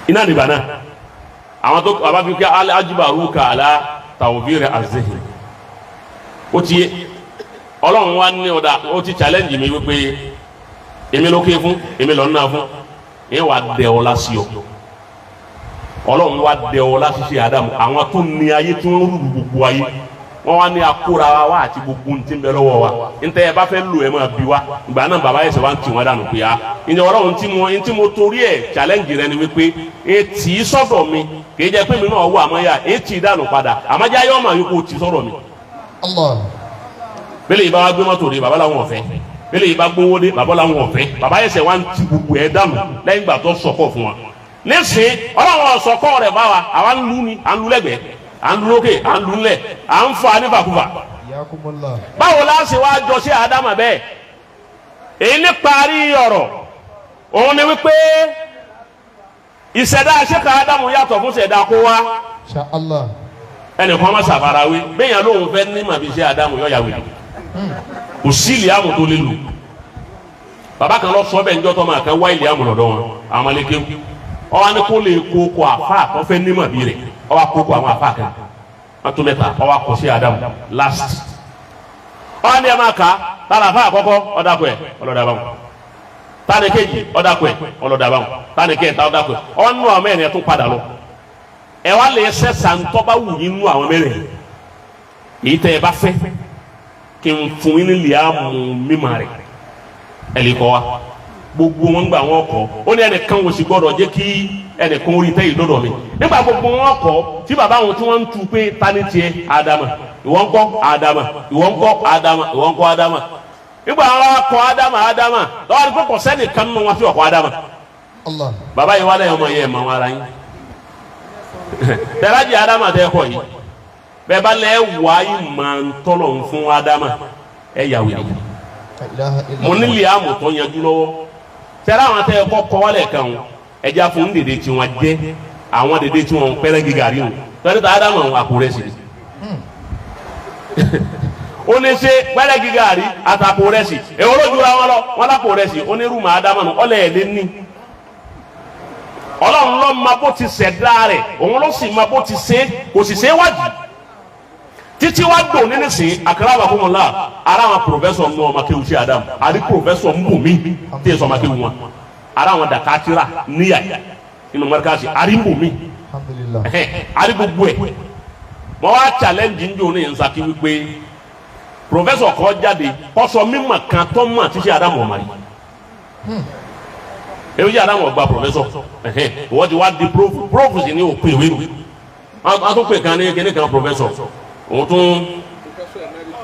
iná nìgbà náà àwọn tó àbá fi kí ajibaru ka àlá tàwọ̀bìrì àzẹ́hìn ó ti yé Ọlọ́run wa ní ọ̀dà ó ti challenge mi wípé èmi ló ké fún èmi lọ nná fún èyí wà dẹ̀ ọ́ lásì ọ́ Ọlọ́run wa dẹ̀ ọ́ lásì ṣe Ádámù àwọn tó ní ayé tí wọ́n rúdù gbogbo ayé wọ́n wá ní akóra wa àti gbogbo ntí ń bẹ lọ́wọ́ wa ntẹ́ ẹ bá fẹ́ lò ẹ máa bí wa ìgbà náà bàbá yẹsẹ̀ wá ń tì wọ́n dànù pé ya ìyẹn Ọlọ́run ntí mo torí ẹ̀ challenge rẹ ni wípé etí sọ́dọ̀ mi kìí jẹ́ pé mi náà wọ àmọ́ ya etí dànù padà àmọ́já yọ ọmọ yòókù tì sọ́dọ̀ mi. bẹ́lẹ̀ yìí bá wá gbé mọ́tò dé bàbá làwọn ọ̀fẹ́ bẹ́lẹ̀ yìí bá gbówó dé bàbá làwọn ọ̀fẹ́ bàbá yẹsẹ̀ wá ń ti gbogbo ẹ̀ dànù lẹ́yìn ìgbà tó sọ̀kọ̀ fún wa. nísìnyí Ọlọ́run sọ̀kọ̀ rẹ̀ bá wa àwa ń lu ni à ń lu lẹ́gbẹ̀ẹ́ à ń lu lókè à ń lu ńlẹ̀ à ń fa nífàkúfà. báwo la ṣe wá jọ sí Ádámà bẹ́ẹ̀ èyí ní parí ọ̀rọ̀ òun ni wípé ìṣẹ̀dá Sheikh Ádámù yàtọ̀ fún ìṣẹ̀dá kó wá ẹnìkan má ṣàfarawé bẹ́yàn lóun fẹ́ ní màbí Sheikh Ádámù yọ̀ yàwé kò sí ìlíàmù tó lè lò bàbá kan lọ sọ bẹ́ẹ̀ njọ́ tó máa kẹ́ wá ìlíàmù lọ́dọ̀ wọn àwọn ọmọlẹ́kẹ́ ọwọ́ ni kó lè kó àfa tó fẹ́ ní màbí rẹ̀ ọwọ́ kó àwọn àfa kan wọ́n tún mẹ́ta ọwọ́ kó Sheikh Ádámù last ọwọ́ ni ẹ máa kà tára àfa àkọ́kọ́ ọ̀dàkọ̀ ẹ̀ ọlọ́dàbàmù tani kejì ọ̀dàkọ̀ ẹ̀ ọlọ́dàbàmù tani kẹta ọ̀dàkọ̀ ẹ̀ ọ̀nù àwọn mẹ́rin ẹ̀ tún padà lọ ẹ wá lè ṣe sàǹtọ́ bá wù yín nú àwọn mẹ́rin èyí tẹ́ ẹ bá fẹ́ kí n fún yín ní lìámù mímọ́ rẹ̀ ẹ lè kọ́ wa gbogbo wọn gbà wọn kọ́ ó ní ẹnìkan wò sí gbọ́dọ̀ jẹ́ kí ẹnìkan orí tẹ́ yìí lọ́dọ̀ mi nígbà gbogbo wọn kọ́ tí bàbá wọn tí wọ́n ń tu pé tani tiẹ̀ Ádámà ìwọ ńkọ́ Ádámà ìwọ ńkọ́ Ádámà ìwọ ńkọ́ Ádámà nígbà wọn kọ́ Ádámà lọ́wọ́ àdúgbò kọ́ sẹ́nìkan nínú wọn tí wọ́n kọ́ Ádámà bàbá yìí wá lẹ́yìn ọmọ yẹn mọ̀ wọn ara yín tẹ́lájì Ádámà tẹ́ kọ́ yìí bẹ́ẹ̀ bá lẹ́ wáyé máa ń tọ́lọ̀ fún Ádámà ẹ yàwó yìí mo nílì àmọ̀ tó yanjú lọ́wọ́ tẹ́lá àwọn tẹ́ kọ́ wálẹ̀ kan ẹja fún dèdè tí wọ́n jẹ́ àwọn dèdè tí wọ́n pẹ́rẹ́ gíga rí wọn tọ́lá tí Ádámà wọn àkúrẹ́ sí ó ní ṣe pẹ́rẹ́ gíga rí àtàkùrẹ́ sí èwo ló jura wọn lọ wọn lákùrẹ́ sí onírúurú Ádámà nù ọlẹ́ẹ̀lẹ́ ní Ọlọ́run ló ma bó ti ṣẹ̀dá rẹ̀ òun ló sì ma bó ti ṣe kò sì ṣe wájú títí wá dùn nínú sí akramakumullah ara àwọn pòfẹ́sọ̀ nù ọmọ akéwù sí Ádámù àrí pòfẹ́sọ̀ ń bò mí tí èso ọmọ akéwù wọn ara àwọn dàkátìrà níyà nínú mọ́ríkàsì àrí ń bò mí àrí gbogbo ẹ̀ mọ́ wá challenge ń jò ní ìsàkí wípé pòfẹ́sọ̀ kọ́ jáde kọ́sọ mímọ̀ kan tó mọ̀ tí sí Ádámù ọ̀mà rí èyí jẹ́ Ádámù ọgbà pòfẹ́sọ̀ wọ́n ti wá di prófù sí ní òpin ìwé nù wọ́n tún pè kan ní kíní kan pòfẹ́sọ̀ òun tún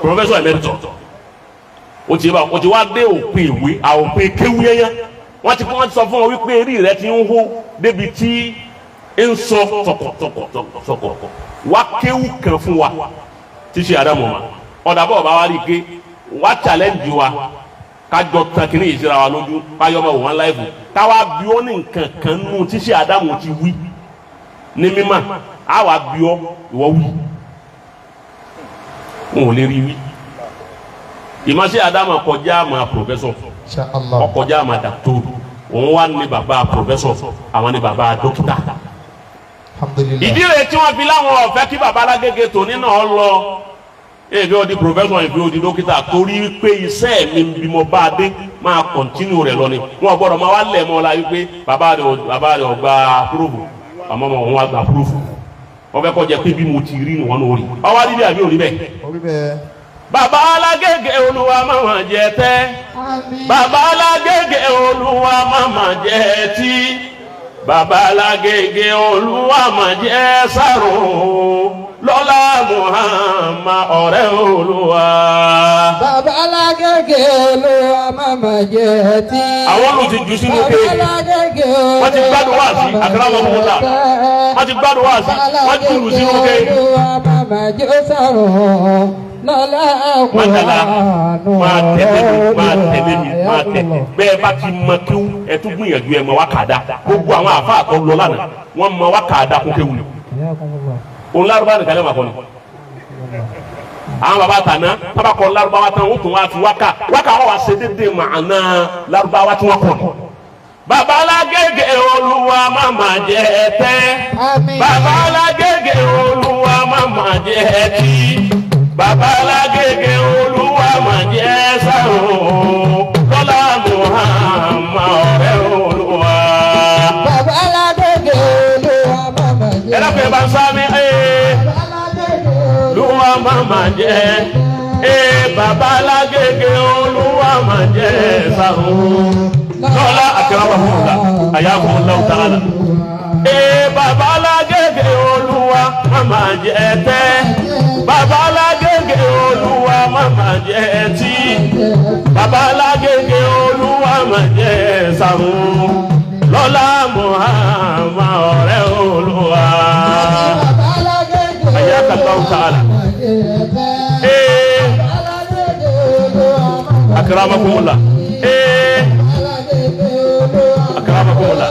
pòfẹ́sọ̀ emeritus o ti wá dé òpin ìwé àòpin kéwú yẹyẹ wọ́n ti sọ fún ọ wípé eré rẹ ti ń hó débi tí ń sọ tọkọtọkọ wá kéwú kan fún wa tí ṣe Ádámù ma ọ̀dàbọ̀ ọba wa rí i pé wá challenge wa kájọ tán kí ní ìṣira wa lójú káyọmọ wọn láìpù káwa bí ó ní nǹkan kan nù tí ṣe Ádámù ti wí ní mímọ́ àwa bí ọ ìwọ wí wọn ò lè rí wí ìmọ̀ṣẹ́ Ádámù kọjá àmà pòfẹ́sọ̀ ọkọjá àmà dàkítọ́rù òun wà ní bàbá pòfẹ́sọ̀ àwọn ní bàbá dókítà ìdí rẹ̀ tí wọ́n fi láwọn ọ̀fẹ́ kí bàbá Alágége tòní náà lọ èmi ò di professor èmi ò di dókítà torí pé iṣẹ́ mi bí mo bá dé máa continue rẹ̀ lọ ni wọn gbọ́dọ̀ máa wá lẹ̀ mọ́ la wípé bàbá rẹ̀ ọgbà púrúfù àmọ́ ọmọ òun wá gba púrúfù wọ́n fẹ́ kọ́ jẹ́ pé bí mo ti rí ni wọ́n ní orí ọwọ́ adídí àbí òrí bẹ́ẹ̀. Bàbá Alágége Olúwa máma jẹ tẹ́ Bàbá Alágége Olúwa máma jẹ tí Bàbá Alágége Olúwa máa jẹ sáró lọ́lá Muhammad ọ̀rẹ́ Olúwa. Bàbá Alágége Olúwa máma jẹ tí. Àwọn olù ti jù sínú ké wọ́n ti gbádùn wá sí àkàràmọ́ fún wọn wọ́n ti gbádùn wá sí wọ́n ti jù sínú ké. Olúwa máma jẹ sáró lọ́lá máa tẹ̀lé mi bẹ́ẹ̀ bá ti mọ kí ẹ tún gbìyànjú ẹ mọ wá kàdá gbogbo àwọn àfa àtọ lọ lánàá wọn mọ wá kàdá kó kéwù ni òun lárúbá nìkan lẹ́wọ̀n akọni àwọn bàbá tàná tábà kọ lárúbáwá tán ó tún wá fi wákà wọn wá ṣe déédéé màánà lárúbáwá tí wọn kọ ni. Bàbá Alágége Olúwa máma jẹ tẹ́ Bàbá Alágége Olúwa máma jẹ tí Bàbá Alágége Olúwa máa jẹ́ sáró lọ́lá Muhammad ọ̀rẹ́ Olúwa. Bàbá Alágége Olúwa máma jẹ́. Ẹ dákun ẹ bá ń sámi Olúwa máa jẹ́ Bàbá Alágége Olúwa máa jẹ́ sáró lọ́lá akramakumullah ayakumullahu ta'ala. Bàbá Alágége Olúwa máa jẹ́ tẹ́ Bàbá Alágége Olúwa máma jẹ tí Bàbá Alágége Olúwa máa jẹ sàmú lọ́lá Muhammad ọ̀rẹ́ Olúwa. Ayakallahu ta'ala. Akramakumullah. Akramakumullah.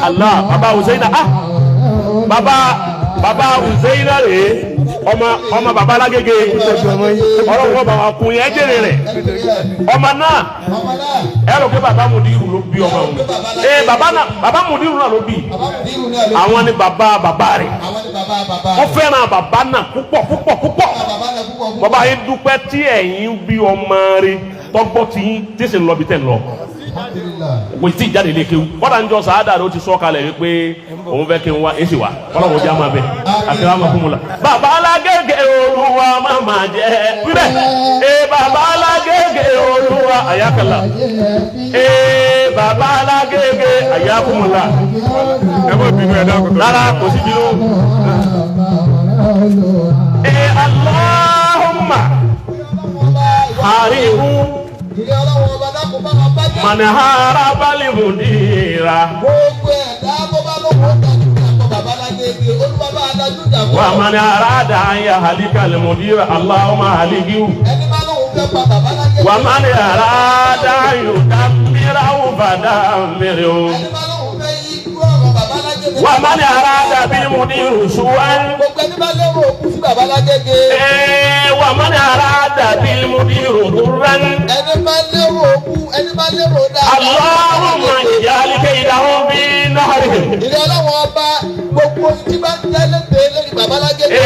Allah Baba Husaina Baba Husaina rè ọmọ Bàbá Alágége ọlọ́wọ́ bàbá kun yẹn jèrè rẹ̀ ọmọ náà ẹ rò pé bàbá Mudiru ló bí ọmọ òun bàbá Mudiru náà ló bí àwọn ni bàbá rẹ̀ wọ́n fẹ́ràn bàbá náà púpọ̀ bàbá yín dúpẹ́ tí ẹ̀yin bí ọmọ rẹ̀ tọ́gbọ́ tí yín tí sì ń lọ bí tẹ̀ ń lọ kò tí ì jáde lé kéwù kọ́dà ń jọ sàádà rẹ̀ ó ti sọ kalẹ̀ wípé òun fẹ́ kí n wá èsì wá ọlọ́run já máa bẹ̀ àti wá máa fún mu la. Bàbá Alágége Olúwa máma jẹ bíbẹ̀ Bàbá Alágége Olúwa àyàkàlà Bàbá Alágége àyàkùmùlà ẹ bọ́ bínú ẹ̀ dákun tó rárá kò sí bínú. Allahumma harihu manahara balimudira gbogbo ẹ̀dá bó bá lóko tàbí àpò Bàbá Alágége Olúwa bá adájú ìjà fún wa manahara ya halika limudira Allahumma halikiu ẹni bá lóun fẹ́ pa Bàbá Alágége wa manahara yudamira ubadamiro ẹni bá lóun fẹ́ yí ikú ọ̀rọ̀ Bàbá Alágége wa manahara bilimudiru suwan gbogbo ẹni bá lérò òkú sí Bàbá Alágége wa manahara bilimudiru durran ẹni bá lérò òkú ẹni bá lérò dáadáa. Allahumma ij'al kaydahum fi nahrihim. Ilé ọlọ́wọ́ ọba gbogbo tí bá ń tẹ́lẹ̀ tẹ́ lórí Bàbá Alágége.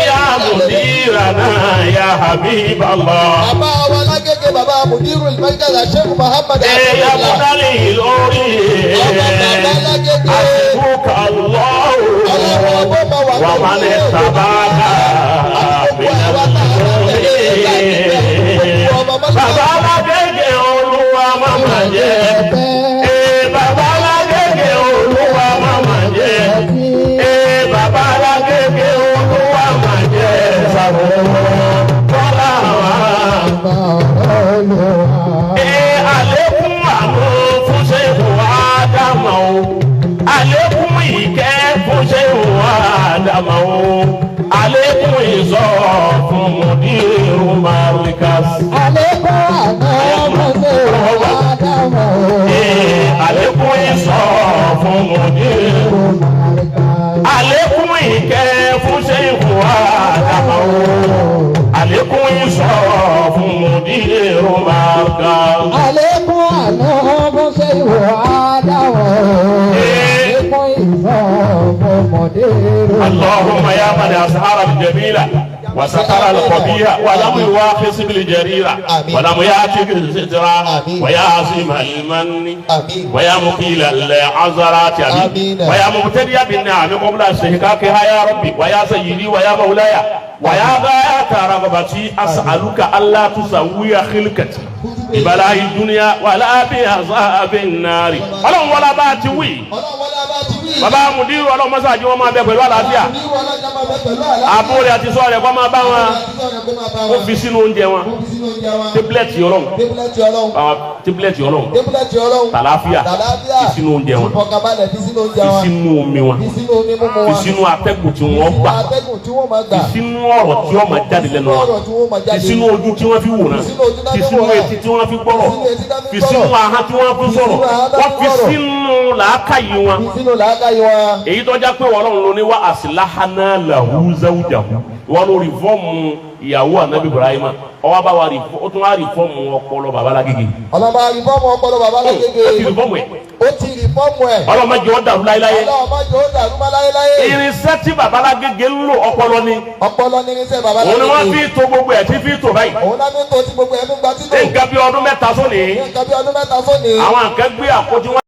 Ya mudirana ya habiballah. Bàbá wa Alágége Bàbá Mudiru Markaz Sheikh Muhammad. Ya mudali lórí. Bàbá Alágége. Àsìkò Allah. Ọlọ́wọ́ ọba bá wà Wa man tabaka. Bàbá Alágége Olúwa máma jẹ. Bàbá Alágége Olúwa máma jẹ. Bàbá Alágége Olúwa máa jẹ sàrò bọ́lá wa. Àlékún àánú fún Sheikh Ádámà o. Àlékún ìkẹ́ fún Sheikh Ádámà o. Àlékún ìṣọ́ fún Mudiru Markaz. Àlékún àánú fún Sheikh Ádámà o. Àlékún ìṣọ́ fún Mudiru Markaz. Àlékún ìkẹ́ fún Sheikh Ádámà o. Àlékún ìṣọ́ fún Mudiru Markaz. Àlékún àánú fún Sheikh Ádámà o. Àlékún ìṣọ́ fún Mudiru اللهم يا من أسهر الجميلة وستر القبيح ولم يواخص بالجريرة ولم يأتي بالسترة ويا عظيم المن ويا مقيل العذرات ويا مبتدئ بالنعم قبل استحقاقها يا ربي ويا سيدي ويا مولاي ويا غاية رغبتي أسألك ألا تسوي خلقتي ببلاء الدنيا ولا بعذاب النار ọlọ́run wọlá bá ti wí bàbá mudiru ọlọ́run mọ́sáàjì wọn máa bẹ pẹ̀lú àlàáfíà àbúrò àti sọ́ọ̀rẹ̀ kọ́ máa bá wọn ó fi sínú oúnjẹ wọn tíbílẹ̀tì ọlọ́run tàlàáfíà fi sínú oúnjẹ wọn fi sínú omi wọn fi sínú atẹ́gùn tí wọ́n gbà fi sínú ọ̀rọ̀ tí wọ́n máa jáde lẹ́nu wọn fi sínú ojú tí wọ́n fi wòran fi sínú etí tí wọ́n fi gbọ́rọ̀ fi sínú ahọ́n tí wọ́n fi sọ̀rọ̀ wọ́n fi sínú làákàyè wọn èyí tó já pé Ọlọ́run ló ní wá aslahana lahu zawjahu wọ́n ló rí fọ́ọ̀mù ìyàwó Ànábì Ibrahima ọwọ́ bá wa rí ó tún wá rí fọ́ọ̀mù ọpọlọ Baba Lágége. ọlọ́ba rí fọ́ọ̀mù ọpọlọ Baba Lágége. ó ti rí fọ́ọ̀mù ẹ̀. ó ti rí fọ́ọ̀mù ẹ̀. ọlọ́mọdé ó dàrú láéláé. ọlọ́mọdé ó dàrú láéláé. irinṣẹ́ tí Baba Lágége ń lò ọpọlọ ni. ọpọlọ ni irinṣẹ́ Baba Lágége. òun ni wọ́n fi tó gbogbo ẹ̀ tí fi tó báyìí. òun náà fi tó ti gbogbo ẹ̀ fi gba títò. nǹkan bí ọdún mẹ́ta sónìí. nǹkan bí ọdún mẹ́ta sónìí. àwọn nǹkan gbé àpótí wọn.